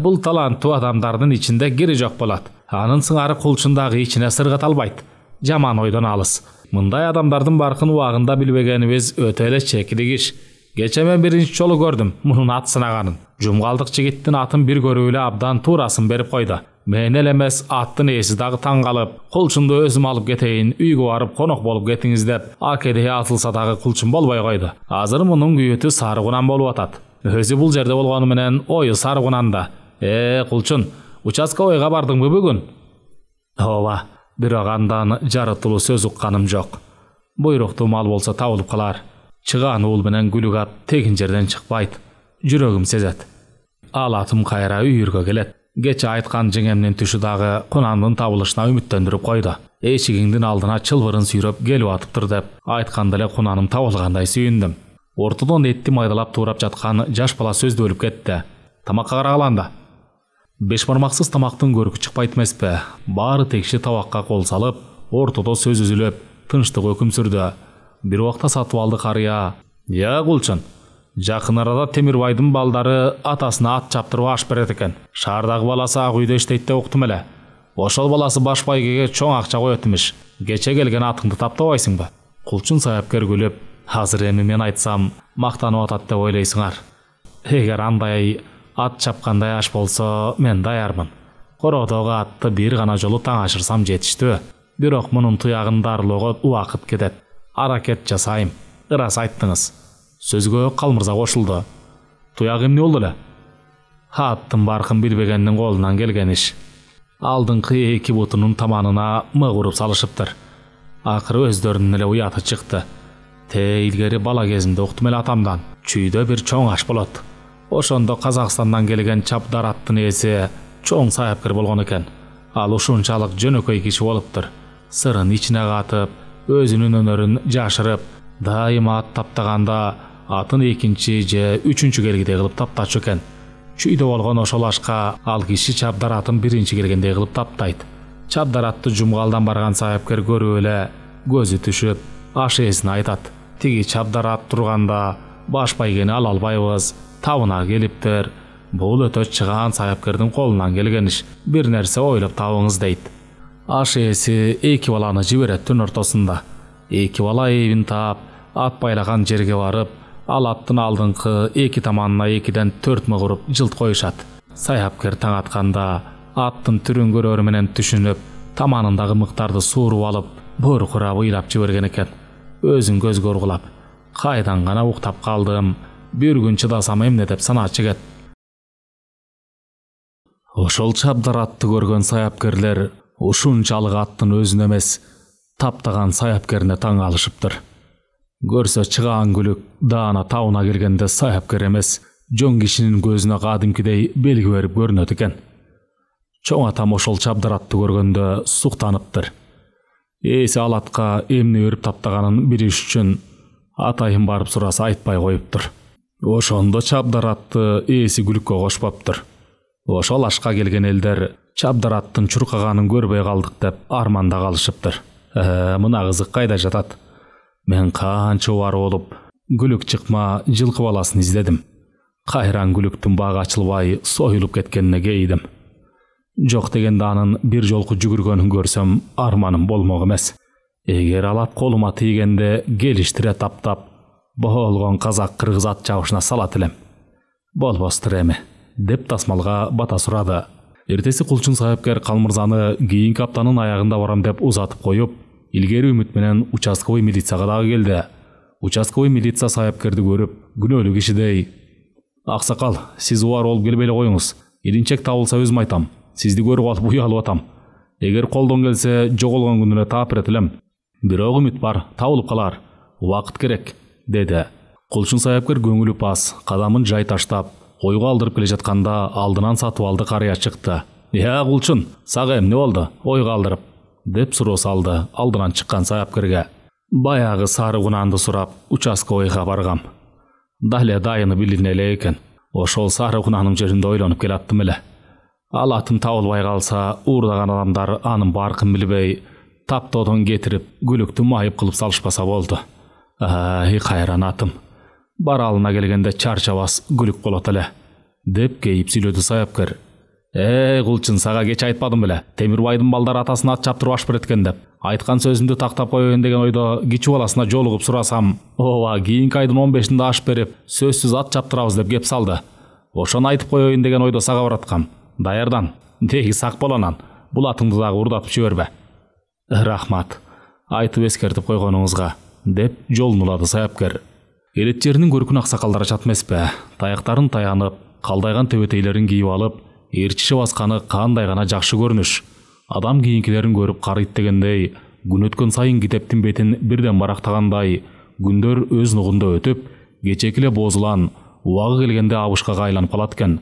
"Бул таланттуу адамдардын ичинде кири жок болот. Анын сыңары Кулчундагы ичине сыргат албайт. Жаман ойдон алыс. Мындай адамдардын баркын убагында билбегенибиз өтө эле чекилик иш. Кече мен биринчи жолу көрдүм мунун ат сынаганын. Жумгалдык жигиттин атын бир көрүп эле абдан туурасын берип койду. Мен эле эмес, аттын ээси дагы таң калып, Кулчунду өзүм алып кетейин, үйгө барып конок болуп кетиңиз деп, акедей атылса дагы Кулчун болбой койду. Азыр мунун күйөтү сары кунан болуп атат. Өзү бул жерде болгону менен ою сары кунанда. Кулчун, участковойго бардыңбы бүгүн?" "Ооба, бирок андан жарытылуу сөз укканым жок. Буйруктуу мал болсо табылып калар. Чыган уул менен күлүк ат тегин жерден чыкпайт. Жүрөгүм сезет. Ал атым кайра үйүргө келет. Кече айткан жеңемдин түшү дагы кунандын табылышына үмүттөндүрүп койду. Эшигиңдин алдына чылбырын сүйрөп келип атыптыр деп айтканда эле кунаным табылгандай сүйүндүм." Ортодон этти майдалап туурап жаткан жаш бала сөздү бөлүп кетти. "Тамакка карагаланда. 5 бармаксыз тамактын көркү чыкпайт эмеспи?" Баары текши табакка кол салып, ортодо сөз үзүлүп, тынчтык өкүм сүрдү. Бир убакта Сатыбалды карыя: "Я Кулчун, жакын арада Темирбайдын балдары атасына ат чаптырып аш берет экен. Шаардагы баласы ак үйдө иштейт деп уктум эле. Ошол баласы баш байгеге чоң акча коет имиш. Кече келген атыңды таптабайсыңбы?" Кулчун саяпкер күлүп: "Азыр эми мен айтсам мактанып атат деп ойлойсуңар. Эгер андай ат чапкандай аш болсо, мен даярмын. Кородогу атты бир гана жолу таң ашырсам жетиштүү. Бирок мунун туягын дарылоого убакыт кетет. Аракет жасайм. Ырас айттыңыз." Сөзгө Калмырза кошулду: "Туяк эмне болду эле?" "Аттын баркын билбегендин колунан келген иш. Алдыңкы эки бутунун таманына мык уруп салышыптыр. Акыры өздөрүнүн эле уяты чыкты. Илгери бала кезимде уктум эле атамдан. Чүйдө бир чоң аш болот. Ошондо Казакстандан келген чапдар аттын ээси чоң саяпкер болгон экен. Ал ушунчалык жөнөкөй киши болуптур. Сырын ичине катып, өзүнүн өнөрүн жашырып, дайыма ат таптаганда атын экинчи же үчүнчү келгидей кылып таптачу экен. Чүйдө болгон ошол ашка ал киши чабдар атын биринчи келгендей кылып таптайт. Чабдар атты жумгалдан барган саяпкер көрүп эле көзү түшүп, аш ээсине айтат: "Тиги чабдар ат турганда баш байгени ала албайбыз, табына келиптир. Бул өтө чыгаан саяпкердин колунан келген иш. Бир нерсе ойлоп табыңыз" дейт. Аш ээси эки баланы жиберет түн ортосунда. Эки бала эбин таап, ат байлаган жерге барып, ал аттын алдыңкы эки таманына 2-4 мык уруп жылт коюшат. Саяпкер таң атканда аттын түрүн көрөрү менен түшүнүп, таманындагы мыктарды сууруп алып, буркурап ыйлап жиберген экен. Өзүн көзгө ургулап: "Кайдан гана уктап калдым, бир күн чыдасам эмне" деп санаа чегет. Ошол чабдар атты көргөн саяпкерлер ушунчалык аттын өзүн эмес, таптаган саяпкерине таң алышыптыр. Көрсө чыгаан күлүк даана табына киргенде саяпкер эмес, жон кишинин көзүнө кадимкидей белги берип көрүнөт экен. Чоң атам ошол чабдар атты көргөндө суктаныптыр. Ээси ал атка эмне берип таптаганын билиш үчүн атайын барып сураса айтпай коюптур. Ошондо чабдар атты ээси күлүккө кошпоптур. Ошол ашка келген элдер чабдар аттын чуркаганын көрбөй калдык деп арманда калышыптыр. Мына кызык кайда жатат? Мен канча убар болуп, күлүк чыкма жылкы баласын издедим. Кайран күлүктүн багы ачылбай союлуп кеткенине кейидим. Жок дегенде анын бир жолку жүгүргөнүн көрсөм, арманым болмок эмес. Эгер ал ат колума тийгенде келиштире таптап, болгон казак-кыргыз ат жабышына салат элем. Болбостур эми, деп тасмалга бата сурады. Эртеси Кулчун саяпкер Калмырзаны кийинки аптанын аягында барам деп узатып коюп, илгери үмүт менен участковый милицияга дагы келди. Участковый милиция саяпкерди көрүп, күнөөлүү кишидей: "Аксакал, сиз убар болуп келбей эле коюңуз. Илинчек табылса өзүм айтам. Сизди көрүп алып уялып атам. Эгер колдон келсе, жоголгон күнү эле таап берет элем. Бирок үмүт бар, табылып калар. Убакыт керек", деди. Кулчун саяпкер көңүлү пас, кадамын жай таштап, ойго алдырып келе жатканда алдынан Сатыбалды карыя чыкты. "Я Кулчун, сага эмне болду? Ойго алдырып?" деп суроо салды алдынан чыккан саяпкерге. "Баягы сары кунанды сурап, участковыйга баргам. Дале дайыны билине эле экен. Ошол сары кунаным жөнүндө ойлонуп келаттым эле. Ал атым табылбай калса, уурдаган адамдар анын баркын билбей, таптоодон кетирип, күлүктү майып кылып салышпаса болду. Кайран атым. Баралына келгенде чарчабас күлүк болот эле", деп кейип сүйлөдү саяпкер. Кулчун, сага кеч айтпадым беле? Темирбайдын балдары атасына ат чаптырып аш берет экен деп. Айткан сөзүмдү тактап коеюн деген ойдо кичи баласына жолугуп сурасам, ооба, кийинки айдын 15-inde аш берип, сөзсүз ат чаптырабыз деп кеп салды. Ошону айтып коеюн деген ойдо сага бараткам. Даярдан. Деги сак бол анан. Бул атыңды дагы урдатып жибербе. Рахмат. Айтып эскертип койгонуңузга, деп жолун улады саяпкер. Элет жеринин көркүн аксакалдар ачат эмеспи? Таяктарын таянып, калдайган тебетейлерин кийип алып, эрчише басканы кандай гана жакшы көрүнүш. Адам кийинкилерин көрүп карыйт дегендей, күн өткөн сайын китептин бетин бирден барактагандай, күндөр өз нугунда өтүп, кечеки эле бозулан, убагы келгенде абышкага айланып калат экен.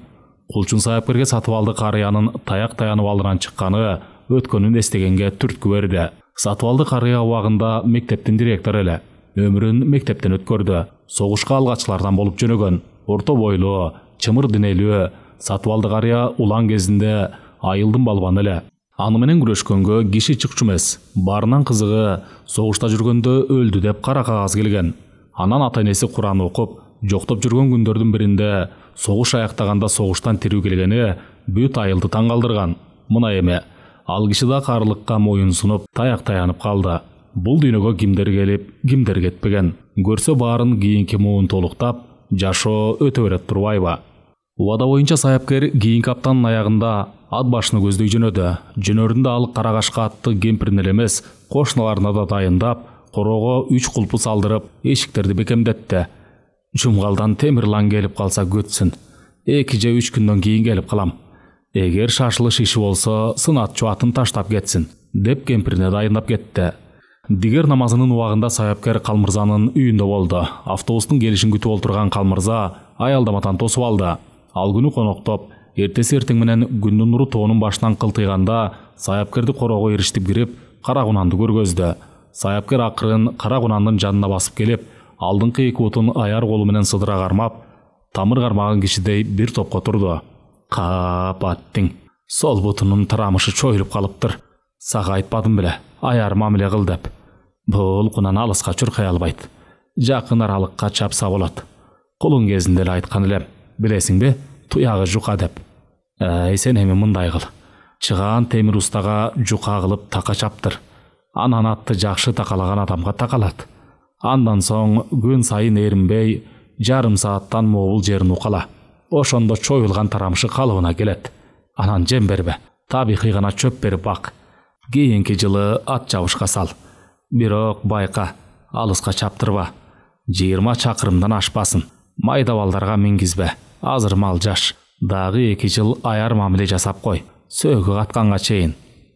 Кулчун саяпкерге Сатыбалды карыянын таяк таянып алдынан чыкканы өткөнүн эстегенге түрткү берди. Сатыбалды карыя убагында мектептин директору эле. Өмүрүн мектептен өткөрдү. Согушка алгачылардан болуп жөнөгөн. Орто бойлуу, чымыр денелүү, Сатыбалды карыя улан кезинде айылдын балбаны эле. Аны менен күрөшкөнгө киши чыкчу эмес. Барынан кызыгы согушта жүргөндө өлдү деп кара кагаз келген. Анан ата-энеси Куран окуп, жоктоп жүргөн күндөрдүн биринде согуш аяктаганда согуштан тирүү келгени бүт айылды таң калтырган. Мына эми ал киши да карылыкка моюн сунуп, таяк таянып калды. Бул дүйнөгө кимдер келип, кимдер кетпеген. Көрсө баарын кийинки муун толуктап, жашоо өтө берет турбайбы? Убада боюнча саяпкер кийинки аптанын аягында ат башыны көздөй жөнөдү. Жөнөрүндө ал карагашка атты кемпирин эле эмес, кошуналарына да дайындап, корого 3 кулпу салдырып, эшиктерди бекемдетти. Жумгалдан Темирлан келип калса көтсүн. 2 же 3 күндөн кийин келип калам. Эгер шашылыш иши болсо, сынатчу атын таштап кетсин, деп кемпирине дайындап кетти. Дигер намазынын убагында саяпкер Калмырзанын үйүндө болду. Автобустун келишин күтүп олтурган Калмырза аялдаматан тосуп алды. Ал күнү коноктоп, эртеси эртең менен күндүн нуру тоонун башынан кылтыйганда саяпкерди корого ириштип кирип, кара кунанды көргөздү. Саяпкер акырын кара кунандын жанына басып келип, алдыңкы 2 бутун аяр колу менен сыдыра кармап, тамыр кармаган кишидей бир топко турду. Кап аттың. Сол бутунун тарамышы чоюлуп калыптыр. Сага айтпадым беле, аяр мамиле кыл деп. Бул кунан алыска чуркай албайт. Жакын аралыкка чапса болот. Кулун кезинде эле айткан элем. Билесиңби, туягы жука деп. Сен эми мындай кыл. Чыгаан темир устага жука кылып така чаптыр. Анан атты жакшы такалаган адамга такалат. Андан соң күн сайын эринбей, жарым сааттан могул жерин укала. Ошондо чоюлган тарамышы калыбына келет. Анан жем бербе, табигый гана чөп берип бак. Кийинки жылы ат жабышка сал. Бирок байка, алыска чаптырба. 20 чакырымдан ашпасын. Майда балдарга мингизбе. Азыр мал жаш. Дагы 2 жыл аяр мамиле жасап кой. Сөөгү катканга чейин.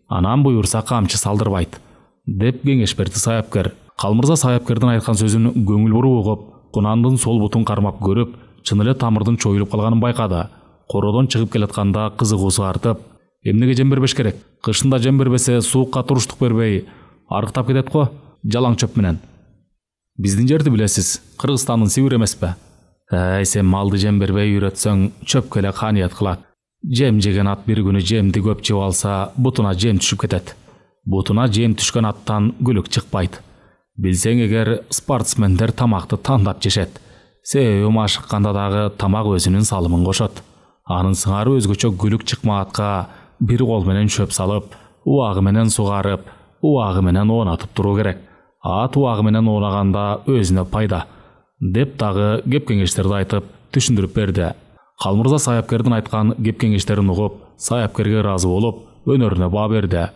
Анан буйурса камчы салдырбайт, деп кеңеш берди саяпкер. Калмырза саяпкердин айткан сөзүн көңүл буруп угуп, кунандын сол бутун кармап көрүп, чын эле тамырдын чоюлуп калганын байкады. Кородон чыгып келатканда кызыгуусу артып, эмнеге жем бербеш керек? Кышында жем бербесе суукка туруштук бербей, арыктап кетет го, жалаң чөп менен. Биздин жерди билесиз, Кыргызстандын Сибир эмеспи? Сен малды жем бербей үйрөтсөң, чөпкө эле каният кылат. Жем жеген ат бир күнү жемди көп жеп алса, бутуна жем түшүп кетет. Бутуна жем түшкөн аттан күлүк чыкпайт. Билсең эгер спортсмендер тамакты тандап жешет. Себеби машыкканда дагы тамак өзүнүн салымын кошот. Анын сыңары өзгөчө күлүк чыкмаатка бир кол менен чөп салып, убагы менен сугарып, убагы менен оонатып туруу керек. Ат убагы менен оонаганда өзүнө пайда, деп дагы кеп кеңештерди айтып түшүндүрүп берди. Калмырза саяпкердин айткан кеп кеңештерин угуп, саяпкерге ыраазы болуп, өнөрүнө баа берди.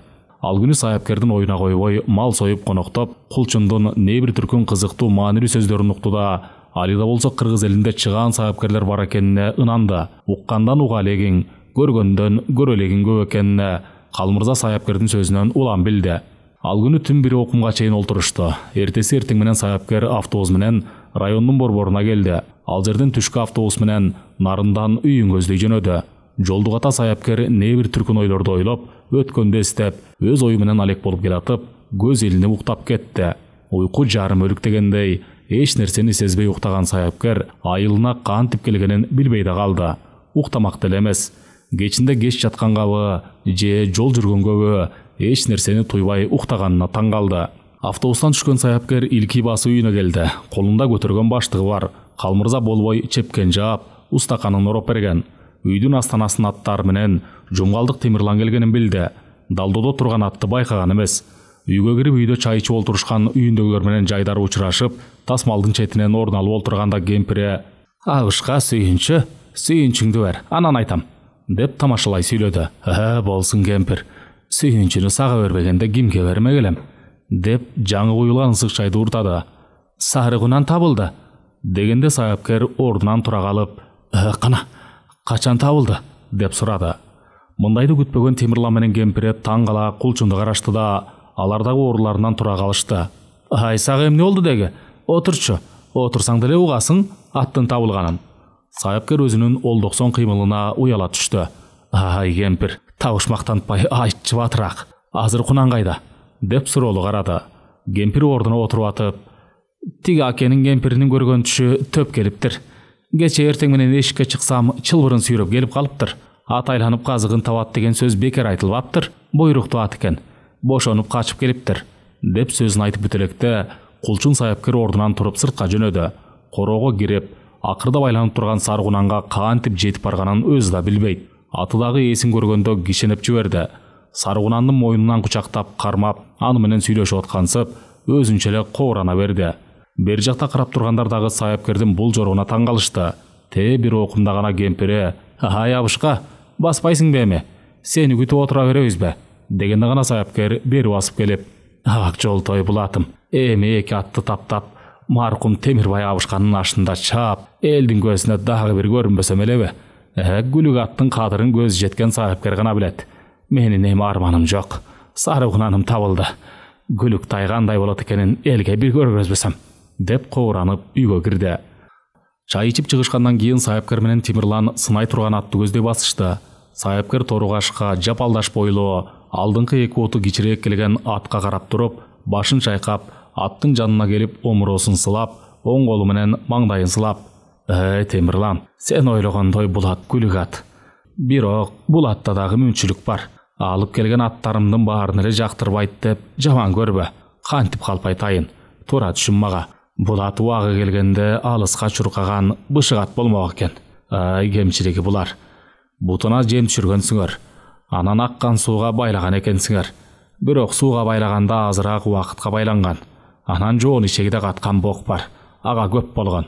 Ал күнү саяпкердин оюна койбой мал союп коноктоп, кулчундун не бир түркүн кызыктуу маанилүү сөздөрүн укту да, алида болсо кыргыз элинде чыгаан саяпкерлер бар экенине ынанды. Уккандан уга элегиң, көргөндөн көрө элегиң көп экенине Калмырза саяпкердин сөзүнөн улам билди. Ал күнү түн бири окумга чейин олтурушту. Эртеси эртең менен саяпкер автобус менен райондун борборуна келди. Ал жерден түшкү автобус менен Нарындан үйүн көздөй жөнөдү. Жолду ката саяпкер не бир түркүн ойлорду ойлоп, өткөндө эстеп, өз ою менен алек болуп келатып, көз илинип уктап кетти. Уйку жарым өлүк дегендей, эч нерсени сезбей уктаган саяпкер айылына кантип келгенин билбей да калды. Уктамак деле эмес. Кечинде кеч жаткангабы же жол жүргөнгөбү эч нерсени туйбай уктаганына таң калды. Автобустан түшкөн саяпкер илки басы үйүнө келди. Колунда көтөргөн баштыгы бар. Калмырза болбой чепкен жаап, устаканын ороп берген. Үйдүн астанасын аттар менен Жумгалдык Темирлан келгенин билди. Далдодо турган атты байкаган эмес. Үйгө кирип үйдө чай ичип олтурушкан үйүндөгүлөр менен жайдары учурашып, тасмалдын четинен орун алып олтурганда кемпири «Абышка сүйүнчү, сүйүнчүңдү бер, анан айтам», деп тамашалай сүйлөдү. Болсун кемпир, сүйүнчүнү сага бербегенде кимге бермек элем, деп жаңы куюлган ысык чайды уртады. Сары кунан табылды, дегенде саяпкер ордунан тура калып, кана, качан табылды, деп сурады. Мындайды күтпөгөн Темирлан менен кемпири таң кала кулчунду карашты да, алар дагы орларынан тура калышты. Сага эмне болду деги? Отурчу, отурсаң деле угасың аттын табылганын. Саяпкер өзүнүн олдоксон кыймылына уяла түштү. Кемпир, табышмактантпай айтчы батыраак. Азыр кунан кайда? Деп суроолу карады. Кемпир ордуна отуруп атып, тиги акенин кемпиринин көргөн түшү төп келиптир. Кече эртең менен эшикке чыксам, чылбырын сүйрөп келип калыптыр. Ат айланып казыгын табат деген сөз бекер айтылбаптыр. Буйруктуу ат экен. Бошонуп качып келиптир, деп сөзүн айтып бүтө электе кулчун саяпкер ордунан туруп сыртка жөнөдү. Короого кирип, акырда байланып турган Саргунанга кантип жетип барганын өзү да билбейт. Аты дагы эсин көргөндө кишенеп жиберди. Саргунандын мойнунан кучактап кармап, аны менен сүйлөшүп аткансып, өзүнчө эле коорана берди. Бер жакта карап тургандар дагы саяпкердин бул жоруна таң калышты. Бир окумда гана кемпири: "Ай абышка, баспайсың беми? Сени күтүп отура беребизби?" дегенде гана саяпкер бери басып келип: "Ак жолтой булатым, эми эки атты таптап, маркум Темирбай абышканын ашында чаап, элдин көзүнө дагы бир көрүнбөсөм элеби? Күлүк аттын кадырын көзү жеткен саяпкер гана билет. Менин эми арманым жок. Сарыгунаным табылды. Күлүк тай кандай болот экенин элге бир көргөзбөсөм", деп кооранып үйгө кирди. Чай ичип чыгышкандан кийин саяпкер менен Темирлан сынай турган атты көздөй басышты. Саяпкер торугашка жапалдаш бойлуу, алдыңкы эки оту кичирээк келген атка карап туруп, башын чайкап, аттын жанына келип омуросун сылап, оң колу менен маңдайын сылап: "Темирлан, сен ойлогондой бул ат күлүк ат. Бирок бул атта дагы мүнчүлүк бар. Алып келген аттарымдын баарын эле жактырбайт деп жаман көрбө. Кантип калпайтайын? Туура түшүн мага. Бул ат убагы келгенде алыска чуркаган бышык ат болмок экен. Кемчилиги булар. Бутуна жем түшүргөнсүңөр. Анан аккан сууга байлаган экенсиңер. Бирок сууга байлаганда азыраак убакытка байланган. Анан жоон ичегиде каткан бок бар. Ага көп болгон.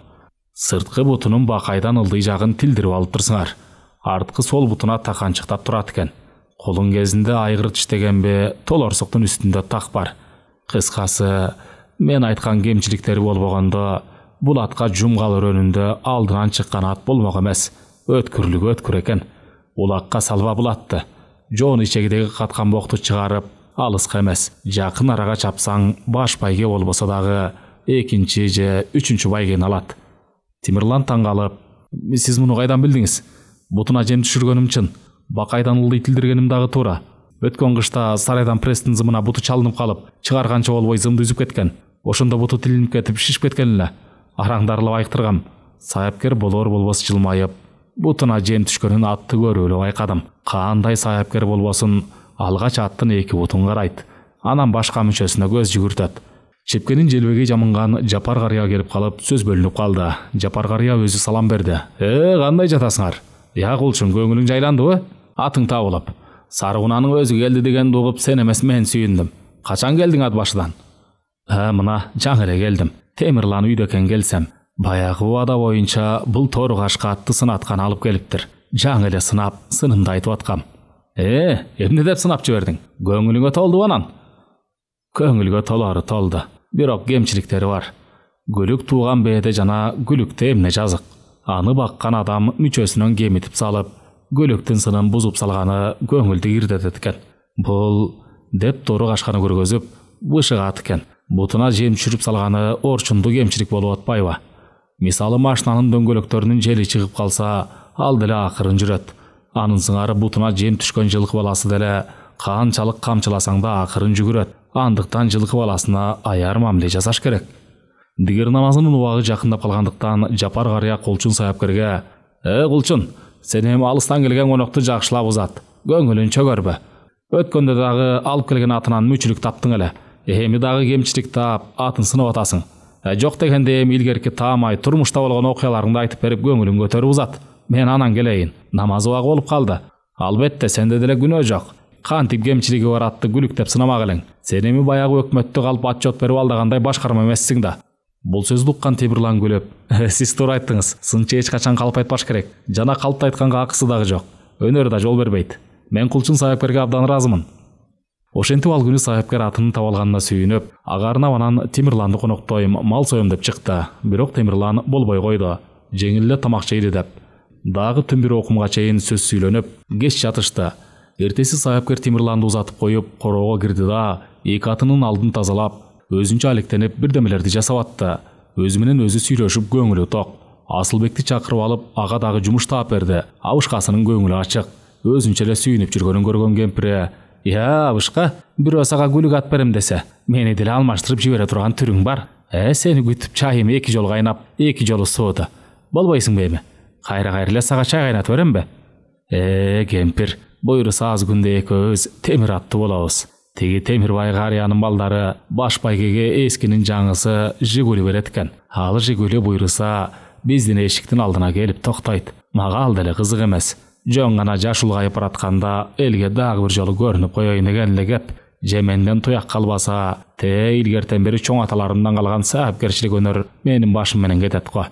Сырткы бутунун бакайдан ылдый жагын тилдирип алып турсуңар. Арткы сол бутуна таканчыктап турат экен. Колун кезинде айгыр тиштегенби, толорсуктун үстүндө так бар. Кыскасы, мен айткан кемчиликтери болбогондо, бул атка жумгал өрөөнүндө алдынан чыккан ат болмок эмес. Өткүрлүгү өткүр экен. Улакка салба бул атты. Жоон ичегидеги каткан бокту чыгарып, алыска эмес, жакын арага чапсаң, баш байге болбосо дагы экинчи же үчүнчү байгени алат." Темирлан таң калып: "Сиз муну кайдан билдиңиз? Бутуна жем түшүргөнүм чын. Бакайдан ылдый тилдиргеним дагы туура. Өткөн кышта сарайдан пресстин зымына буту чалынып калып, чыгарганча болбой зымды үзүп кеткен. Ошондо буту тилинип кетип шишип кеткен эле. Араңдарлап айктыргам." Саяпкер болор болбос жылмайып: "Бутуна жем түшкөнүн атты көрүп эле байкадым. Кандай саяпкер болбосун, алгач аттын эки бутун карайт, анан башка мүчөсүнө көз жүгүртөт." Чепкенин желбегей жамынган Жапар карыя келип калып сөз бөлүнүп калды. Жапар карыя өзү салам берди. Кандай жатасыңар? "Я кулчун, көңүлүң жайландыбы? Атың табылып. Сарыгунанын өзү келди дегенди угуп, сен эмес мен сүйүндүм. Качан келдиң ат башыдан?" "Мына жаңы эле келдим. Темирлан үйдө экен келсем. Баягы убада боюнча бул торугашка атты сынаткан алып келиптир. Жаңы эле сынап, сынымды айтып аткам." Эмне деп сынап жибердиң? Көңүлүңө толдубу анан?" "Көңүлгө толору толду. Бирок кемчиликтери бар. Күлүк тууган бээде жана күлүктө эмне жазык. Аны баккан адам мүчөсүнөн кемитип салып, күлүктүн сынын бузуп салганы көңүлдү кирдетет экен. Бул" деп торугашканы көргөзүп, "бышык ат экен. Бутуна жем түшүрүп салганы орчунду кемчилик болуп атпайбы? Мисалы машинанын дөңгөлөктөрүнүн жели чыгып калса, ал деле акырын жүрөт. Анын сыңары бутуна жем түшкөн жылкы баласы деле канчалык камчыласаң да акырын жүгүрөт. Андыктан жылкы баласына аяр мамиле жасаш керек." Дигир намазынын убагы жакындап калгандыктан Жапар карыя кулчун саяпкерге: "Кулчун, сен эми алыстан келген конокту жакшылап узат. Көңүлүн чөгөрбө. Өткөндө дагы алып келген атынан мүчүлүк таптың эле. Эми дагы кемчилик таап, атын сынап атасың. Жок дегенде эми илгерки таамай турмушта болгон окуяларыңды айтып берип көңүлүң көтөрүп узат. Мен анан келейин. Намаз убагы болуп калды. Албетте сенде деле күнөө жок. Кантип кемчилиги бар атты күлүк деп сынамак элең. Сен эми баягы өкмөттү калып отчет берип алдагандай башкарма эмессиң да." Бул сөздү уккан Темирлан күлүп: "Сиз туура айттыңыз. Сынчы эч качан калп айтпаш керек. Жана калпты айтканга акысы дагы жок. Өнөр да жол бербейт. Мен кулчун саяпкерге абдан ыраазымын." Ошентип ал күнү саяпкер атынын таап алганына сүйүнүп, ага арнап анан Темирланды коноктойм, мал соем деп чыкты. Бирок Темирлан болбой койду. Жеңил эле тамак жейли деп. Дагы түн бир окумга чейин сөз сүйлөнүп, кеч жатышты. Эртеси саяпкер Темирланды узатып коюп, короого кирди да, эки атынын алдын тазалап, өзүнчө алектенип бирдемелерди жасап атты. Өзү менен өзү сүйлөшүп көңүлү ток. Асылбекти чакырып алып, ага дагы жумуш таап берди. Абышкасынын көңүлү ачык. Өзүнчө эле сүйүнүп жүргөнүн көргөн кемпири: "Я абышка, бирөө сага күлүк ат берем десе, мени деле алмаштырып жибере турган түрүң бар. Сени күтүп чайым эки жол кайнап, эки жолу сууду. Болбойсуңбу эми? Кайра эле сага чай кайнатып беремби?" Кемпир, буйруса аз күндө экөөбүз темир атты болобуз. Теги Темирбай карыянын балдары баш байгеге эскинин жаңысы Жигули берет экен. Ал Жигули буйруса биздин эшиктин алдына келип токтойт. Мага ал деле кызык эмес. Жөн гана жаш улгайып баратканда элге дагы бир жолу көрүнүп коеюн деген эле кеп. Жеменден туяк калбаса, илгертен бери чоң аталарымдан калган саапкерчилик өнөр менин башым менен кетет го.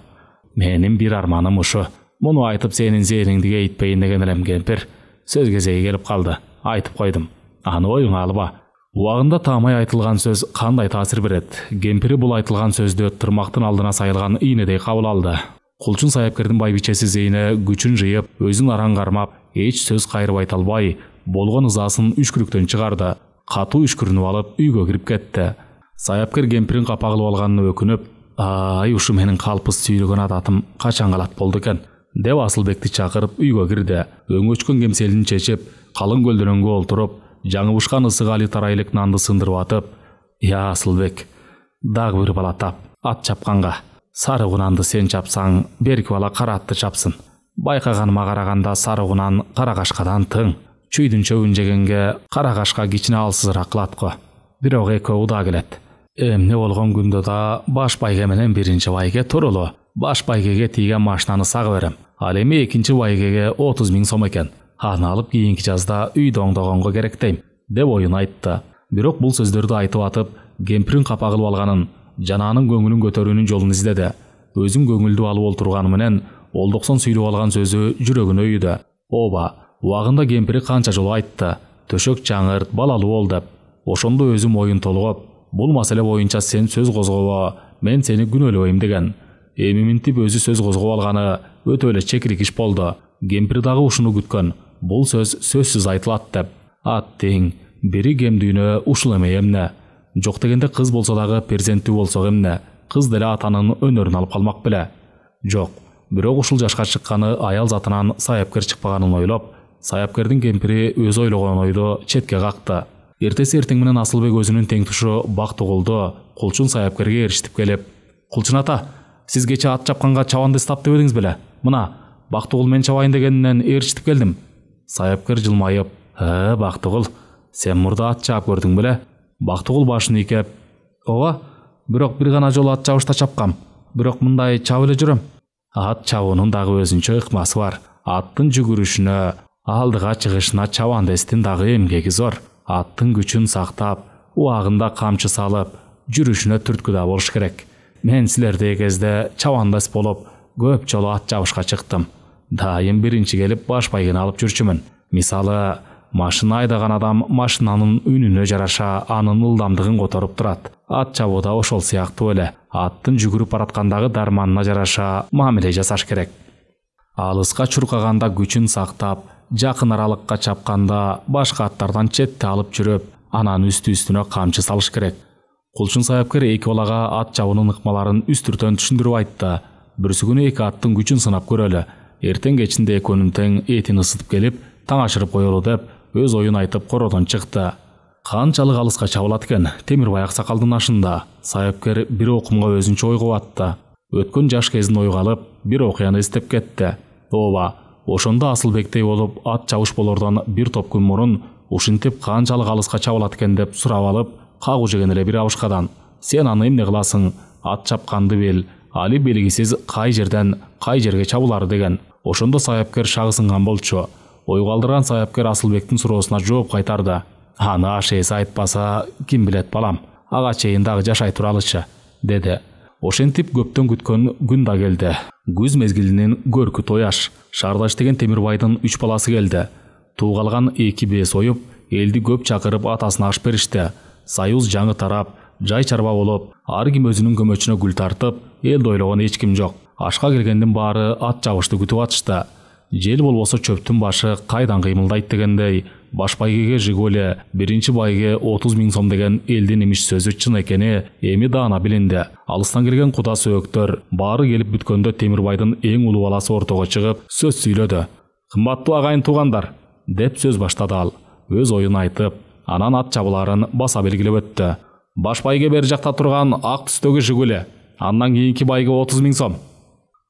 Менин бир арманым ушу. Муну айтып сенин зээниңди кейитпейин деген элем кемпир. Сөз кезеги келип калды. Айтып койдум. Аны оюңа алба. Убагында таамай айтылган сөз кандай таасир берет? Кемпири бул айтылган сөздү тырмактын алдына сайылган ийнедей кабыл алды. Кулчун саяпкердин байбичеси Зейне күчүн жыйып, өзүн араң кармап, эч сөз кайрып айта албай, болгон ызасын үшкүрүктөн чыгарды. Катуу үшкүрүнүп алып үйгө кирип кетти. Саяпкер кемпирин капагылып алганына өкүнүп, "Ай, ушу менин калпыз сүйрөгөн адатым качан калат болду экен?" деп Асылбекти чакырып үйгө кирди. Өңөчкөн кемселин чечип, калың көлдөрөнгө олтуруп, жаңыбышкан ысык али тарайлык нанды сындырып атып, "Я Асылбек, дагы бир бала тап, ат чапканга. Сары кунанды сен чапсаң, берки бала кара атты чапсын. Байкаганыма караганда сары кунан кара кашкадан тың. Чүйдүн чөбүн жегенге кара кашка кичине алсызыраак кылат го. Бирок экөө да келет. Эмне болгон күндө да баш байге менен биринчи байге турулу. Баш байгеге тийген машинаны сагы берем. Ал эми экинчи байгеге 30 000 сом экен. Аны алып кийинки жазда үйдө оңдогонго керектейм" деп оюн айтты. Бирок бул сөздөрдү айтып атып, кемпирин капагылып алганын, жананын көңүлүн көтөрүүнүн жолун издеди. Өзүн көңүлдүү алып олтурганы менен олдоксон сүйлөп алган сөзү жүрөгүнө үйдү. Ооба, убагында кемпири канча жолу айтты. Төшөк чаңырт, балалуу бол деп. Ошондо өзү моюн толугуп, бул маселе боюнча сен сөз козгобо, мен сени күнөөлөбөйм деген. Эми минтип өзү сөз козгоп алганы өтө эле чекирик иш болду. Кемпир дагы ушуну күткөн. Бул сөз сөзсүз айтылат деп. Аттиң, бири кемдүүнө ушул эме эмне? Жок дегенде кыз болсо дагы перзенттүү болсо эмне? Кыз деле атанын өнөрүн алып калмак беле? Жок. Бирок ушул жашка чыкканы аял затынан саяпкер чыкпаганын ойлоп, саяпкердин кемпири өз ойлогон ойду четке какты. Эртеси эртең менен Асылбек өзүнүн теңтушу Бактыгулду Кулчун саяпкерге эрişтип келип, "Кулчун ата, сиз кече ат чапканга чабанды тап деп едиңиз беле? Мына, Бактыгул мен чабайын дегенинен эрişтип келдим." Саяпкер жылмайып, Бактыгул, сен мурда ат чаап көрдүң беле?" Бактыгул башын ийкеп, "Ооба, бирок бир гана жолу ат чабышта чапкам. Бирок мындай чабып эле жүрөм." Ат чабуунун дагы өзүнчө ыкмасы бар. Аттын жүгүрүшүнө, алдыга чыгышына чабандестин дагы эмгеги зор. Аттын күчүн сактап, убагында камчы салып, жүрүшүнө түрткү да болуш керек. Мен силердей кезде чабандас болуп, көп жолу ат чабышка чыктым. Дайым биринчи келип баш байгени алып жүрчүмүн. Мисалы, машина айдаган адам машинанын үнүнө жараша анын ылдамдыгын которуп турат. Ат чабууда ошол сыяктуу эле. Аттын жүгүрүп бараткандагы дарманына жараша мамиле жасаш керек. Алыска чуркаганда күчүн сактап, жакын аралыкка чапканда башка аттардан четте алып жүрүп, анан үстү-үстүнө камчы салыш керек. Кулчун саяпкер эки балага ат чабуунун ыкмаларын үстүртөн түшүндүрүп айтты. Бүрсү күнү эки аттын күчүн сынап көрөлү. Эртең кечинде экөөнүн тең этин ысытып келип, таң ашырып коелу деп өз оюн айтып кородон чыкты. Канчалык алыска чабылат экен Темирбай аксакалдын ашында. Саяпкер бир окумга өзүнчө ойго батты. Өткөн жаш кезин ойго алып, бир окуяны эстеп кетти. Ооба, ошондо Асылбектей болуп ат чабыш болордон бир топ күн мурун ушинтип канчалык алыска чабылат экен деп сурап алып, кагуу жеген эле бир абышкадан. "Сен аны эмне кыласың? Ат чапканды бил. Али белгисиз кай жерден кай жерге чабылары" деген. Ошондо саяпкер шагысынган болчу. Ойго алдырган саяпкер Асылбектин суроосуна жооп кайтарды. "Аны аш ээси айтпаса, ким билет балам. Ага чейин дагы жашай туралычы" деди. Ошентип көптөн күткөн күн да келди. Күз мезгилинин көркү тояш. Шаардаш деген Темирбайдын 3 баласы келди. Туугалган 2 бээ союп, элди көп чакырып атасына аш беришти. Союз жаңы тарап, жай чарба болуп, ар ким өзүнүн көмөчүнө гүл тартып, элди ойлогон эч ким жок. Ашка келгендин баары ат чабышты күтүп атышты. Жел болбосо чөптүн башы кайдан кыймылдайт дегендей, баш байгеге Жигули, биринчи байге 30 000 сом деген элдин имиш сөзү чын экени эми даана билинди. Алыстан келген куда сөөктөр баары келип бүткөндө Темирбайдын эң улуу баласы ортого чыгып сөз сүйлөдү. "Кымбаттуу агайын туугандар" деп сөз баштады ал. Өз оюн айтып, анан ат чабууларын баса белгилеп өттү. "Баш байге бери жакта турган ак түстөгү Жигули, андан кийинки байге 30 000 сом."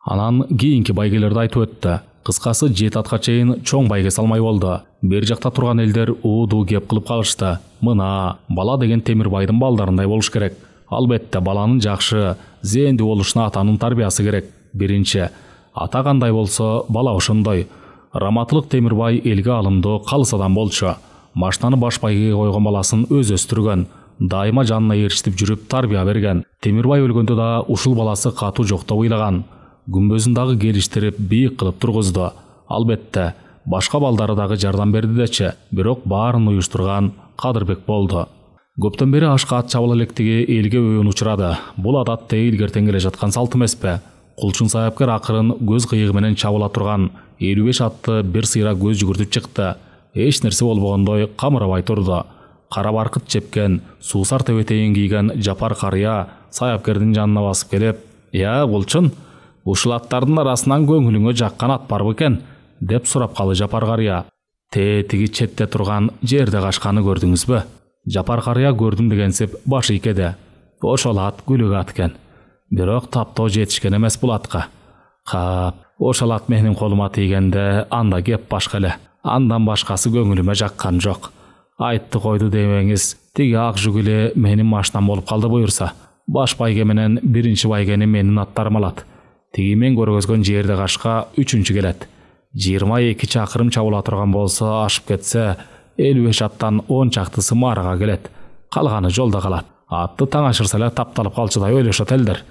Анан кийинки байгелерди айтып өттү. Кыскасы 7 атка чейин чоң байге салмай болду. Бер жакта турган элдер ууду кеп кылып калышты. Мына бала деген Темир байдын балдарындай болуш керек. Албетте баланын жакшы, зээндүү болушуна атанын тарбиясы керек. Биринчи, ата кандай болсо, бала ошондой. Раматылык Темир бай элге алымдуу калыс адам болчу. Машинаны баш байгеге койгон баласын өз өстүргөн. Дайыма жанына ээрчитип жүрүп тарбия берген. Темир бай өлгөндө да ушул баласы катуу жокто ыйлаган. Күмбөзүн дагы келиштирип бийик кылып тургузду. Албетте, башка балдары дагы жардам берди дечи, бирок баарын уюштурган Кадырбек болду. Көптөн бери ашка ат чабыла электиги элге өйүн учурады. Бул адатты илгертен келе жаткан салт эмеспи? Кулчун саяпкер акырын көз кыйыгы менен чабыла турган 55 атты бир сыйра көз жүгүртүп чыкты. Эч нерсе болбогондой камырабай турду. Кара баркыт чепкен, суусар тебетейин кийген Жапар карыя саяпкердин жанына басып келип, "Я, Кулчун, ушул аттардын арасынан көңүлүңө жаккан ат барбы экен?" деп сурап калды Жапар карыя. Тиги четте турган жерде кашканы көрдүңүзбү? Жапар карыя көрдүм дегенсип баш ийкеди. Ошол ат күлүк ат экен. Бирок таптоо жетишкен эмес бул атка. Кап, ошол ат менин колума тийгенде анда кеп башка эле. Андан башкасы көңүлүмө жаккан жок. Айтты койду демеңиз, тиги ак жүк эле менин машинам болуп калды буюрса. Баш байге менен биринчи байгени менин аттарым алат. Тиги мен көргөзгөн жерде кашка 3-чү келет. 22 чакырым чабыла турган болсо, ашып кетсе 55 аттан 10 чактысы Марага келет. Калганы жолдо калат. Атты таң ашырса эле тапталып калчудай ойлошот элдер.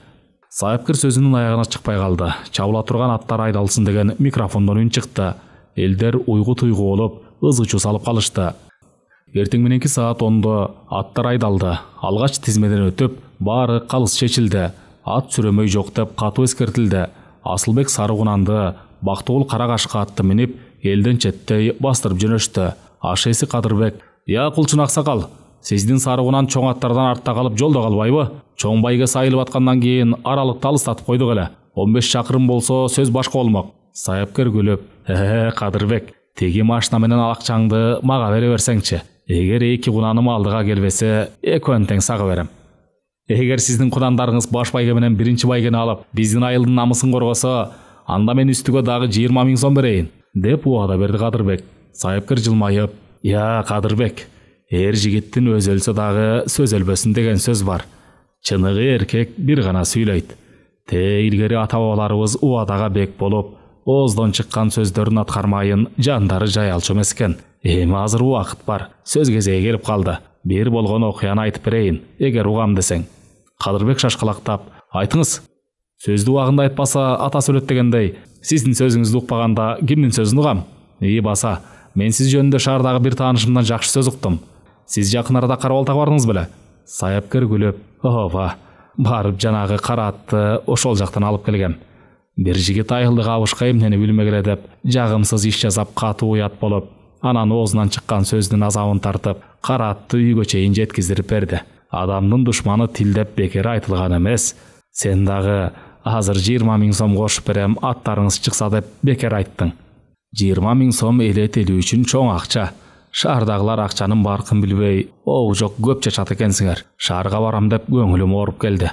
Саяпкер сөзүнүн аягына чыкпай калды. Чабыла турган аттар айдалсын деген микрофондон үн чыкты. Элдер уйгу туйгу болуп, ызы-чуу салып калышты. Эртең мененки саат 10-до аттар айдалды. Алгач тизмеден өтүп, баары калыс чечилди. Ат сүрөмөй жок деп катуу эскертилди. Асылбек Сарыгунанды Бактыгул Карагашка атты минип, элден четтей бастырып жөнөштү. Ашеси Кадырбек: "Я, Кулчун аксакал, сиздин Сарыгунан чоң аттардан артта калып жолдо калбайбы? Чоң байге сайылып аткандан кийин аралыкты алыстатып койдук эле. 15 чакырым болсо сөз башка болмок." Саяпкер күлүп: "Кадырбек, теги машина менен алакчаңды мага бере берсеңчи. Эгер эки кунаным алдыга келбесе, экөөнү тең сага берем. Эгер сиздин кунандарыңыз баш байге менен биринчи байгени алып, биздин айылдын намысын коргосо, анда мен үстүгө дагы 20 000 сом берейин" деп убада берди Кадырбек. Саяпкер жылмайып: "Я, Кадырбек, эр жигиттин өз өлсө дагы сөз өлбөсүн деген сөз бар. Чыныгы эркек бир гана сүйлөйт. Илгери ата бабаларыбыз убадага бек болуп, ооздон чыккан сөздөрүн аткармайын жандары жай алчу эмес экен. Эми азыр убакыт бар. Сөз кезеги келип калды. Бир болгон окуяны айтып берейин, эгер угам десең." Кадырбек шашкалактап: "Айтыңыз. Сөздү убагында айтпаса ата сөйлөт дегендей, сиздин сөзүңүздү укпаганда кимдин сөзүн угам? Баса, мен сиз жөнүндө шаардагы бир таанышымдан жакшы сөз уктум. Сиз жакын арада Карабалтага бардыңыз беле?" Саяпкер күлүп: "Ооба, барып жанагы кара атты ошол жактан алып келгем. Бир жигит айылды кабышка эмнени билмек эле деп жагымсыз иш жасап катуу уят болуп, анан оозунан чыккан сөздүн азабын тартып, кара атты үйгө чейин жеткиздирип берди. Адамдын душманы тилдеп бекер айтылган эмес. Сен дагы азыр 20 000 сом кошуп берем, аттарыңыз чыкса деп бекер айттың. 20 000 сом элет элүү үчүн чоң акча. Шаардагылар акчанын баркын билбей, оу жок көп чачат экенсиңер. Шаарга барам деп көңүлүм ооруп келди.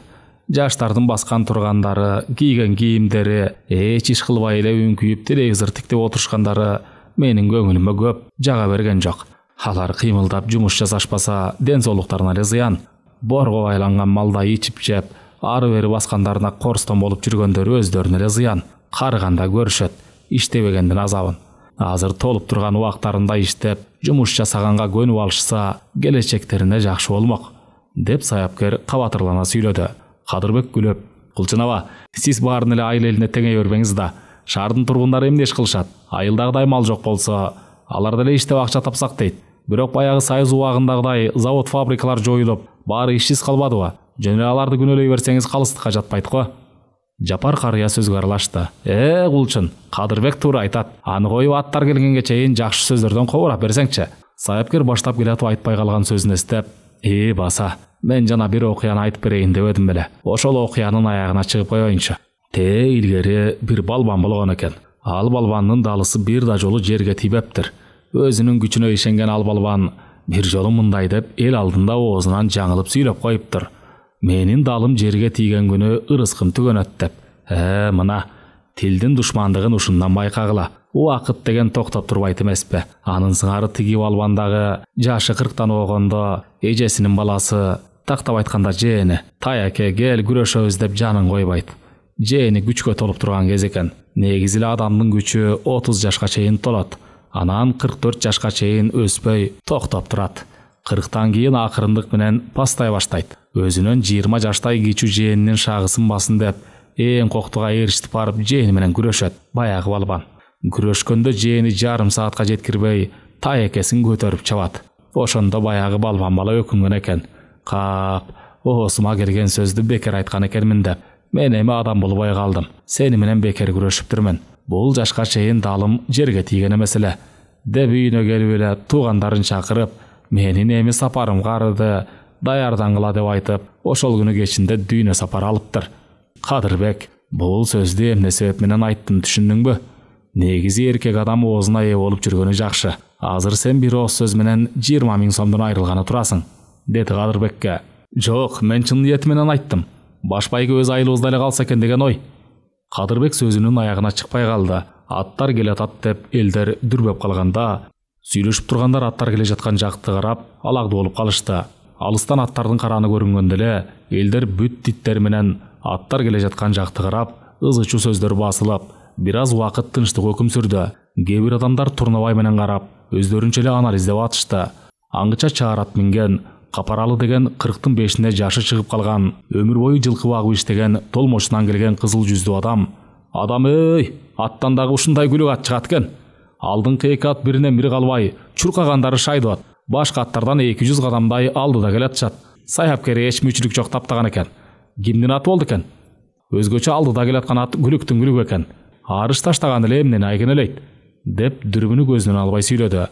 Жаштардын баскан тургандары, кийген кийимдери, эч иш кылбай эле үңкүйүп телевизор тиктеп отурушкандары менин көңүлүмө көп жага берген жок. Алар кыймылдап жумуш жасашпаса, ден соолуктарына эле зыян. Борго байланган малдай ичип жеп, ары бери баскандарына корстон болуп жүргөндөрү өздөрүнө эле зыян. Карыганда көрүшөт, иштебегендин азабын. Азыр толуп турган убактарында иштеп, жумуш жасаганга көнүп алышса, келечектерине жакшы болмок" деп саяпкер кабатырлана сүйлөдү. Кадырбек күлүп: "Кулчун аба, сиз баарын эле айыл элине теңей бербеңиз да. Шаардын тургундары эмне иш кылышат? Айылдагыдай мал жок болсо, алар деле иштеп акча тапсак дейт. Бирок баягы Союз убагындагыдай завод фабрикалар жоюлуп, баары ишсиз калбадыбы? Жөн эле аларды күнөөлөй берсеңиз калыстыкка жатпайт го." Жапар карыя сөзгө аралашты: Кулчун, Кадырбек туура айтат. Аны коюп аттар келгенге чейин жакшы сөздөрдөн кобурап берсеңчи." Саяпкер баштап келатып айтпай калган сөзүн эстеп: Баса, мен жана бир окуяны айтып берейин дебедим беле. Ошол окуянын аягына чыгып коеюнчу. Илгери бир балбан болгон экен. Ал балбандын далысы бир да жолу жерге тийбептир. Өзүнүн күчүнө ишенген ал балбан бир жолу мындай деп эл алдында оозунан жаңылып сүйлөп коюптур: "Менин далым жерге тийген күнү ырыскым түгөнөт" деп. Мына Тилдин душмандыгын ушундан байкагыла. Убакыт деген токтоп турбайт эмеспи? Анын сыңары тигип албандагы жашы 40тан огондо эжесинин баласы, тактап айтканда жээни, таяке кел күрөшөбүз деп жанын койбойт. Жээни күчкө толуп турган кез экен. Негизи эле адамдын күчү 30 жашка чейин толот. Анан 44 жашка чейин өспөй токтоп турат. 40тан кийин акырындык менен пастай баштайт. Өзүнөн 20 жаштай кичүү жээнинин шагысын басын деп эң коктуга эрişип барып жээни менен күрөшөт. Баягы балбан. Күрөшкөндө жээни жарым саатка жеткирбей таякесин көтөрүп чабат. Ошондо баягы балбан бала өкүнгөн экен. Кап, оосума келген сөздү бекер айткан экенмин деп. Мен эми адам болбой калдым. Сени менен бекер күрөшүптүрмүн. Бул жашка чейин далым жерге тийген эмес эле. Деп үйүнө келип эле туугандарын чакырып, менин эми сапарым карыды, даярдангыла деп айтып, ошол күнү кечинде дүйнө сапар алыптыр. Кадырбек, бул сөздү эмне себеп менен айттым, түшүндүңбү? Негизи эркек адам оозуна ээ болуп жүргөнү жакшы. Азыр сен бир ооз сөз менен 20 000 сомдон айрылганы турасың, деди Кадырбекке. Жок, мен чын ниети менен айттым. Баш байга өз айылыбызда эле калса экен деген ой. Кадырбек сөзүнүн аягына чыкпай калды. Аттар келатат деп элдер дүрбөп калганда, сүйлөшүп тургандар аттар келе жаткан жакты карап, алагдуу болуп калышты. Алыстан аттардын караны көрүнгөндө эле элдер бүт диттери менен аттар келе жаткан жакты карап, ызычуу сөздөр басылып, бир аз убакыт тынчтык өкүм сүрдү. Кээ бир адамдар турнабай менен карап, өздөрүнчө эле анализдеп атышты. Аңгыча чаарат минген, Капаралы деген 40тын 5-inde жашы чыгып калган, өмүр бою жылкы багып иштеген толмочунан келген кызыл жүздүү адам. Адам эй, аттан дагы ушундай күлүк ат чыгат экен. Алдыңкы эки ат биринен бири калбай, чуркагандары шайдыбат. Башка аттардан 200 кадамдай алдыда келатышат. Саяпкер эч мүчүлүк жок таптаган экен. Кимдин аты болду экен? Өзгөчө алдыда келаткан ат күлүктүн күлүгү экен. Арыш таштаган эле эмнени айкенелейт, деп дүрбүнү көзүнөн албай сүйлөдү.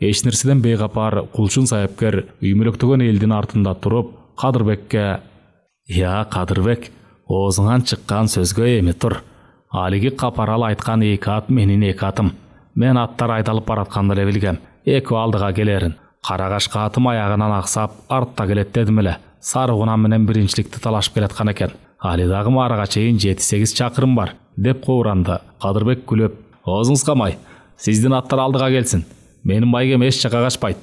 Эч нерседен бейгапар кулчун саяпкер үймөлөктөгөн элдин артында туруп, Кадырбекке: "Я, Кадырбек, оозуңан чыккан сөзгө эми тур. Алиги Капаралы айткан эки ат менин эки атым. Мен аттар айдалып баратканда эле билгем, эки алдыга келерин. Карагашка атым аягынан аксап, артта келет дедим эле. Сары кунам менен биринчиликти талашып келаткан экен. Али дагы марага чейин 7-8 чакырым бар", деп кооранды. Кадырбек күлөп: "Оозуңуз камай, сиздин аттар алдыга келсин. Менин байгем эч жака качпайт."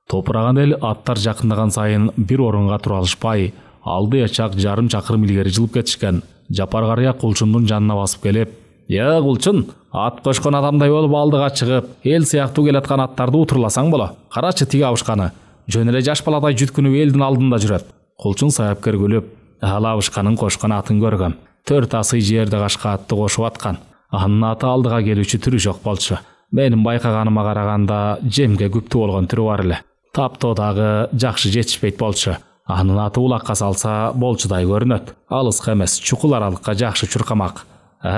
Топураган эл аттар жакындаган сайын бир орунга тура алышпай, алды ячак жарым чакырым илгери жылып кетишкен. Жапар карыя кулчундун жанына басып келип: "Я, кулчун, ат кошкон адамдай болуп алдыга чыгып, эл сыяктуу келаткан аттарды утурласаң боло. Карачы тиги абышканы. Жөн эле жаш баладай жүткүнүп элдин алдында жүрөт." Кулчун саяпкер күлүп: "Ал абышканын кошкон атын көргөм. 4 асый жерде кашка атты кошуп аткан. Анын аты алдыга келүүчү түрү жок болчу. Менин байкаганыма караганда жемге күптүү болгон түрү бар эле. Таптоо дагы жакшы жетишпейт болчу. Анын аты улакка салса болчудай көрүнөт. Алыска эмес, чукул аралыкка жакшы чуркамак.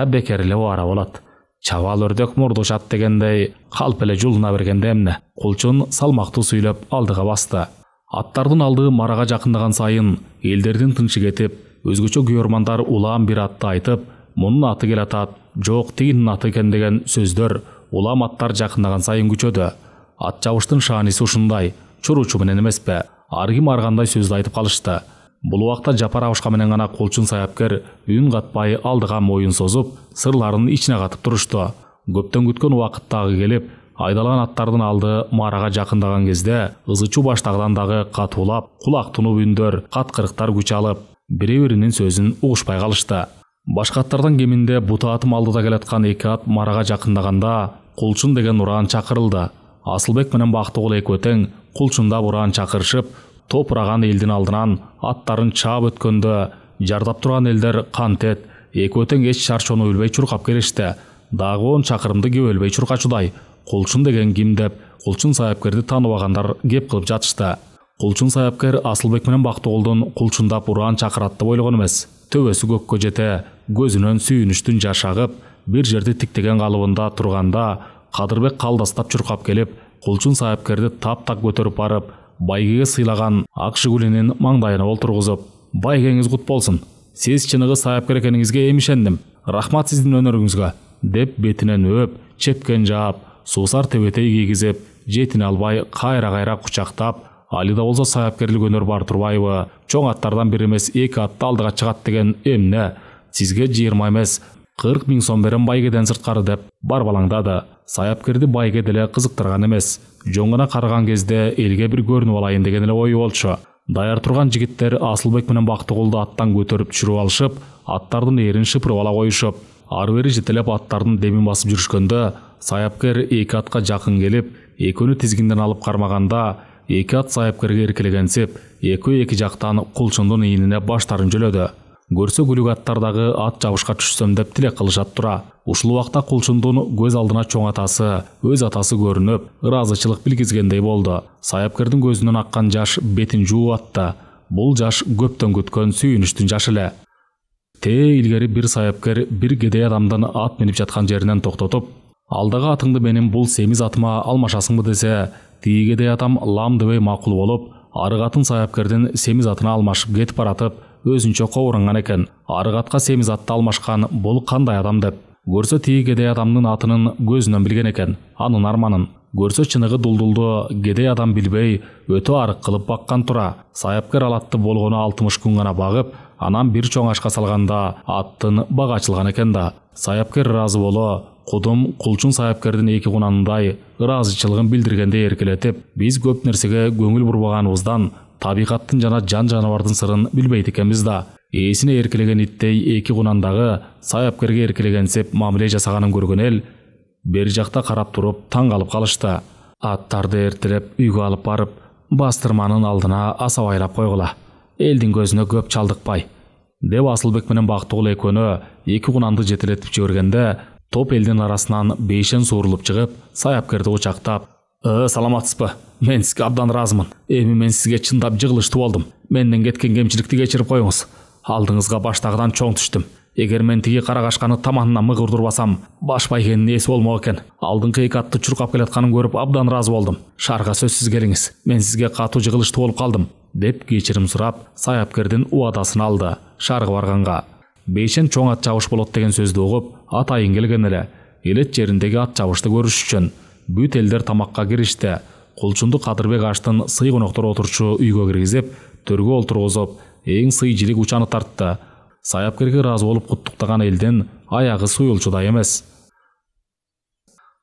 Бекер эле убара болот. Чабал өрдөк мурдушат дегендей калп эле жулуна бергенде эмне?" Кулчун салмактуу сүйлөп алдыга басты. Аттардын алды марага жакындаган сайын элдердин тынчы кетип, өзгөчө күйөрмандар улам бир атты айтып, "Мунун аты келатат, жок тигинин аты экен" деген сөздөр улам аттар жакындаган сайын күчөдү. Ат жабыштын шааниси ушундай, чуручу менен эмеспи, ар ким ар кандай сөздү айтып калышты. Бул убакта Жапар абышка менен гана кулчун саяпкер үн катпай алдыга моюн созуп, сырларын ичине катып турушту. Көптөн күткөн убакыттагы келип, айдалган аттардын алды марага жакындаган кезде ызычуу баштагыдан дагы катуулап, кулак тунуп үндөр, каткырыктар күч алып, бири-биринин сөзүн угушпай калышты. Башка аттардан кеминде бута атым алдыда келаткан эки ат марага жакындаганда Кулчун деген ураан чакырылды. Асылбек менен Бактыгул экөө тең Кулчунда ураан чакырышып, топураган элдин алдынан аттарын чаап өткөндө жардап турган элдер кантет, экөө тең эч чарчоону билбей чуркап келишти. Дагы 10 чакырымды кеп өлбөй чуркачудай. Кулчун деген ким деп Кулчун саяпкерди тааныбагандар кеп кылып жатышты. Кулчун саяпкер Асылбек менен Бактыгулдун кулчундап ураан чакырат деп ойлогон эмес. Төбөсү көккө жете, көзүнөн сүйүнүчтүн жашы агып, бир жерди тиктеген калыбында турганда Кадырбек калдастап чуркап келип, Кулчун саяпкерди таптак көтөрүп барып, байгеге сыйлаган ак шигулинин маңдайына олтургузуп: "Байгеңиз кут болсун. Сиз чыныгы саяпкер экениңизге эми ишендим. Рахмат сиздин өнөрүңүзгө", деп бетинен өп, чепкен жаап, суусар тебетей кийгизип, жетине албай кайра кучактап: "Алида болсо саяпкерлик өнөр бар турбайбы? Чоң аттардан бир эмес эки атты алдыга чыгат деген эмне? Сизге 20 эмес, 40 000 сом берем байгеден сырткары деп барбалаңдады. Саяпкерди байге деле кызыктырган эмес. Жоңуна караган кезде элге бир көрүнүп алайын деген эле ою болчу. Даяр турган жигиттер Асылбек менен Бактыгулду аттан көтөрүп түшүрүп алышып, аттардын эрин шыпырып ала коюшуп, ары бери жетелеп аттардын демин басып жүрүшкөндө, Саяпкер эки атка жакын келип, экөөнү тизгинден алып кармаганда, эки ат Саяпкерге эркелегенсип, экөө эки жактан кулчундун ийнине баштарын жөлөдү. Көрсө күлүк аттардагы ат жабышка түшсөм деп тилек кылышат тура. Ушул убакта кулчундун көз алдына чоң атасы, өз атасы көрүнүп, ыраазычылык билгизгендей болду. Саяпкердин көзүнөн аккан жаш бетин жууп атты. Бул жаш көптөн күткөн сүйүнүчтүн жашы эле. Илгери бир Саяпкер бир кедей адамдын ат минип жаткан жеринен токтотуп, алдагы атыңды менин бул семиз атыма алмашасыңбы десе, тиги кедей адам лам дебей макул болуп, арык атын Саяпкердин семиз атына алмашып кетип баратып, өзүнчө кобуранган экен. Арык атка семиз атты алмашкан бул кандай адам деп. Көрсө тиги кедей адамдын атынын көзүнөн билген экен, анын арманын. Көрсө чыныгы дулдулду кедей адам билбей, өтө арык кылып баккан тура. Саяпкер алатты болгону 60 күн гана багып, анан бир чоң ашка салганда аттын бага ачылган экен да. Саяпкер ыраазы боло, кудум кулчун Саяпкердин эки кунанындай ыраазычылыгын билдиргендей эркелетип, биз көп нерсеге көңүл бурбаганыбыздан табигаттын жана жан жаныбардын сырын билбейт экенбиз да. Ээсине эркелеген иттей эки кунандагы Саяпкерге эркелегенсип мамиле жасаганын көргөн эл бери жакта карап туруп таң калып калышты. Аттарды эртелеп үйгө алып барып, бастырманын алдына асабайлап койгула. Элдин көзүнө көп чалдыкпай, деп Асылбек менен Бактыгул экөөнү эки кунанды жетелетип жибергенде, топ элдин арасынан бейшен суурулуп чыгып, Саяпкерди кучактап: "Саламатсызбы? Мен сизге абдан ыраазымын. Эми мен сизге чындап жыгылыштуу болдум. Менден кеткен кемчиликти кечирип коюңуз. Алдыңызга баштагыдан чоң түштүм. Эгер мен тиги карагашканы таманына мыгырдурбасам, баш байгенин эси болмок экен. Алдыңкы эки атты чуркап келатканын көрүп абдан ыраазы болдум. Шаарга сөзсүз келиңиз. Мен сизге катуу жыгылыштуу болуп калдым", деп кечирим сурап, Саяпкердин убадасын алды. Шаарга барганга бейшен чоң ат жабыш болот деген сөздү угуп, атайын келген эле. Элет жериндеги ат жабышты көрүш үчүн бүт элдер тамакка киришти. Кулчунду Кадырбек аштын сый коноктор отурчу үйгө киргизип, төргө олтургузуп, эң сый жилик учаны тартты. Саяпкерге ыраазы болуп куттуктаган элдин аягы суюлчудай эмес.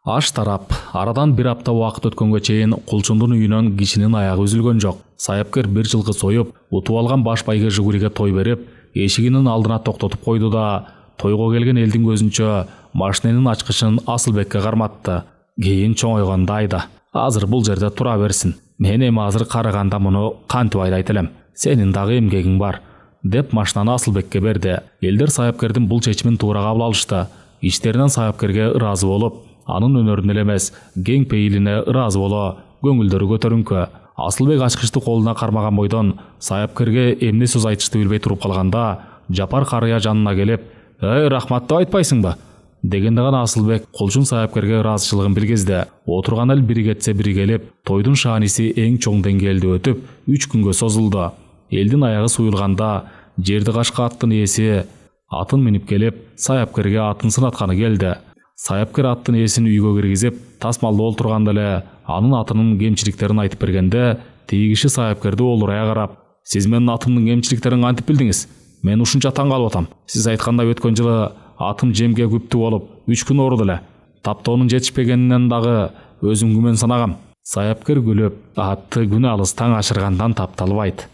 Аш тарап, арадан бир апта убакыт өткөнгө чейин кулчундун үйүнөн кишинин аягы үзүлгөн жок. Саяпкер бир жылкы союп, утуп алган баш байге Жигулиге той берип, эшигинин алдына токтотуп койду да, тойго келген элдин көзүнчө машиненин ачкычын Асылбекке карматты. Кийин чоңойгондо айда: "Азыр бул жерде тура берсин. Мен эми азыр караганда муну кантип айдайт элем. Сенин дагы эмгегиң бар", деп машинаны Асылбекке берди. Элдер Саяпкердин бул чечимин туура кабыл алышты. Ичтеринен Саяпкерге ыраазы болуп, анын өнөрүнө эле эмес, кең пейилине ыраазы боло, көңүлдөрү көтөрүңкү. Асылбек ачкычты колуна кармаган бойдон Саяпкерге эмне сөз айтышты билбей туруп калганда, Жапар карыя жанына келип: "Рахмат деп айтпайсыңбы?" дегенде гана Асылбек кулчун Саяпкерге ыраазычылыгын билгизди. Отурган эл бири кетсе бири келип, тойдун шааниси эң чоң деңгээлде өтүп, 3 күнгө созулду. Элдин аягы суюлганда, жерди кашка аттын ээси атын минип келип, Саяпкерге атын сынатканы келди. Саяпкер аттын ээсин үйгө киргизип, тасмалда олтурганда эле анын атынын кемчиликтерин айтып бергенде, тиги киши Саяпкерди олурая карап: "Сиз менин атымдын кемчиликтерин кантип билдиңиз? Мен ушунча таң калып атам. Сиз айткандай өткөн жылы атым жемге күптүү болуп, 3 күн ооруду эле. Таптоонун жетишпегенинен дагы өзүм күмөн санагам." Саяпкер күлүп: "Атты күн алыс таң ашыргандан тапталбайт.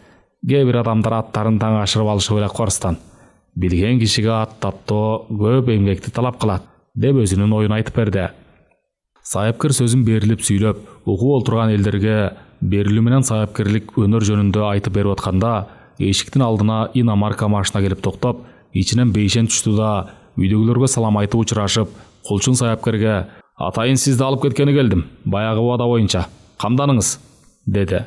Кээ бир адамдар аттарын таң ашырып алышып эле корстан. Билген кишиге ат таптоо көп эмгекти талап кылат", деп өзүнүн оюн айтып берди. Саяпкер сөзүн берилип сүйлөп, угуп олтурган элдерге берилүү менен саяпкерлик өнөр жөнүндө айтып берип атканда, эшиктин алдына иномарка машина келип токтоп, ичинен бейшен түштү да, үйдөгүлөргө салам айтып учурашып, кулчун Саяпкерге: "Атайын сизди алып кеткени келдим. Баягы убада боюнча камданыңыз", деди.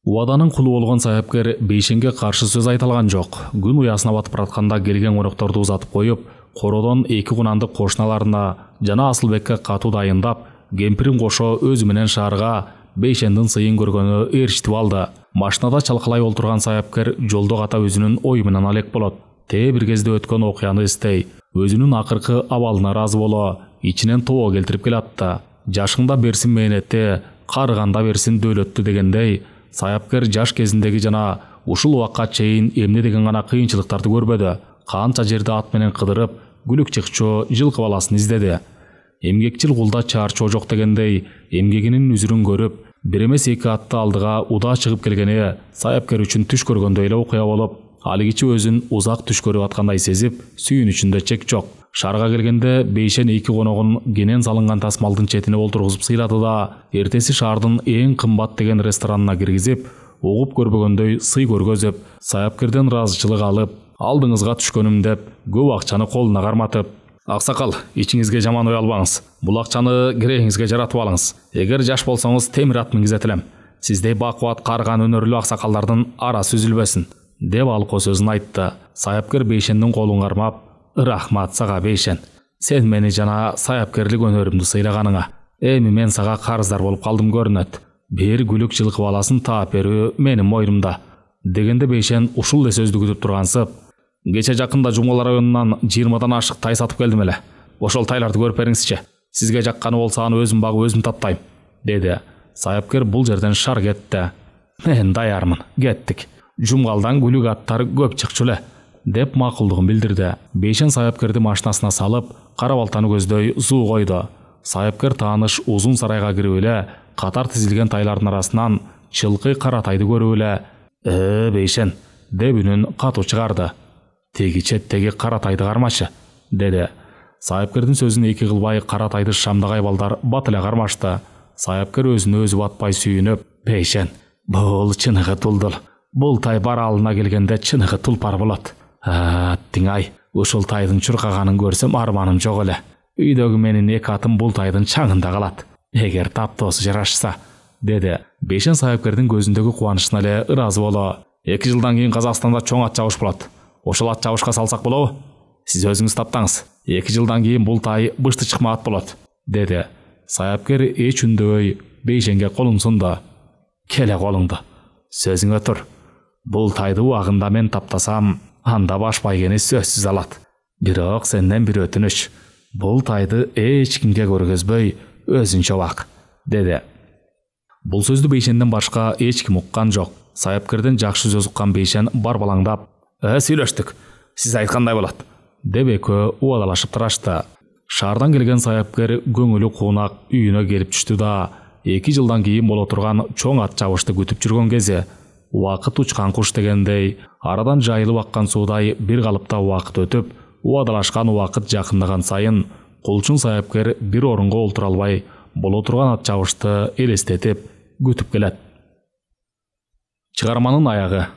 Убаданын кулу болгон Саяпкер бейшенге каршы сөз айта алган жок. Күн уясына батып баратканда келген конокторду узатып коюп, кородон эки кунанды кошуналарына жана Асылбекке катуу дайындап, кемпирин кошо өзү менен шаарга бейшендин сыйын көргөнү ээрчитип алды. Машинада чалкалай олтурган Саяпкер жолдо ката өзүнүн ою менен алек болот. Бир кезде өткөн окуяны эстей, өзүнүн акыркы абалына ыраазы боло, ичинен тобо келтирип келатты. Жашыңда берсин мээнетти, карыганда берсин дөөлөттү дегендей, Саяпкер жаш кезиндеги жана ушул убакка чейин эмне деген гана кыйынчылыктарды көрбөдү. Канча жерде ат менен кыдырып, күлүк чыкчу жылкы баласын издеди. Эмгекчил кулда чаарчоо жок дегендей, эмгегинин үзүрүн көрүп, бир эмес эки атты алдыга удаа чыгып келгени саяпкер үчүн түш көргөндөй эле окуя болуп, ал кичи өзүн узак түш көрүп аткандай сезип, сүйүнүчүндө чек жок. Шаарга келгенде Бейшен эки коногун кенен салынган тасмалдын четине олтургузуп сыйлады да, эртеси шаардын эң кымбат деген ресторанына киргизип, угуп көрбөгөндөй сый көргөзүп, саяпкерден ыраазычылык алып, алдыңызга түшкөнүм деп көп акчаны колуна карматып: «Аксакал, ичиңизге жаман ой албаңыз. Бул акчаны керегиңизге жаратып алыңыз. Эгер жаш болсоңуз темир ат мингизет элем. Сиздей бакубат карган өнөрлүү аксакалдардын арасы үзүлбөсүн», деп алко сөзүн айтты. Саяпкер Бейшендин колун кармап: «Рахмат сага, Бейшен. Сен мени жана саяпкерлик өнөрүмдү сыйлаганыңа. Эми мен сага карыздар болуп калдым көрүнөт. Бир күлүк жылкы баласын таап берүү менин мойнумда», дегенде Бейшен ушул эле сөздү күтүп тургансып: «Кече жакында Жумгала районунан 20дан ашык тай сатып келдим эле. Ошол тайларды көрүп бериңизчи. Сизге жакканы болсо аны өзүм багып өзүм таптайм», деди. Саяпкер бул жерден шар кетти. «Мен даярмын, кеттик. Жумгалдан күлүк аттар көп чыкчу эле», деп макулдугун билдирди. Бейшен саяпкерди машинасына салып, кара балтаны көздөй зуу койду. Саяпкер тааныш узун сарайга кирип эле, катар тизилген тайлардын арасынан чылкый кара тайды көрүп эле: Бейшен», деп үнүн катуу чыгарды. «Теги четтеги кара тайды кармашы», деди. Саяпкердин сөзүн эки кылбай кара тайды шамдагай балдар бат эле кармашты. Саяпкер өзүнө өзү батпай сүйүнүп: «Бейшен, бул чыныгы тулдул. Бул тай баралына келгенде чыныгы тулпар болот. Аттиң-ай, ушул тайдын чуркаганын көрсөм арманым жок эле. Үйдөгү менин эки атым бул тайдын чаңында калат. Эгер таптоосу жарашса», деди. Бейшен саяпкердин көзүндөгү кубанычына эле ыраазы боло: «2 жылдан кийин Казакстанда чоң ат чабыш болот. Ошол ат чабышка салсак болобу? Сиз өзүңүз таптаңыз. 2 жылдан кийин бул тай бышты чыкма ат болот», деди. Саяпкер эч үндөбөй Бейшенге колун сунду. «Келе колуңду. Сөзүңө тур. Бул тайды убагында мен таптасам, анда баш байгени сөзсүз алат. Бирок сенден бир өтүнүч. Бул тайды эч кимге көргөзбөй, өзүнчө бак», деди. Бул сөздү Бейшенден башка эч ким уккан жок. Саяпкерден жакшы сөз уккан Бейшен барбалаңдап: «Сүйлөштүк. Сиз айткандай болот», деп экөө убадалашып турашты. Шаардан келген саяпкер көңүлү куунак үйүнө келип түштү да, 2 жылдан кийин боло турган чоң ат чабышты күтүп жүргөн кези убакыт учкан куш дегендей, арадан жайылып аккан суудай бир калыпта убакыт өтүп, убадалашкан убакыт жакындаган сайын кулчун саяпкер бир орунга олтура албай боло турган ат чабышты элестетип күтүп келет. Чыгарманын аягы.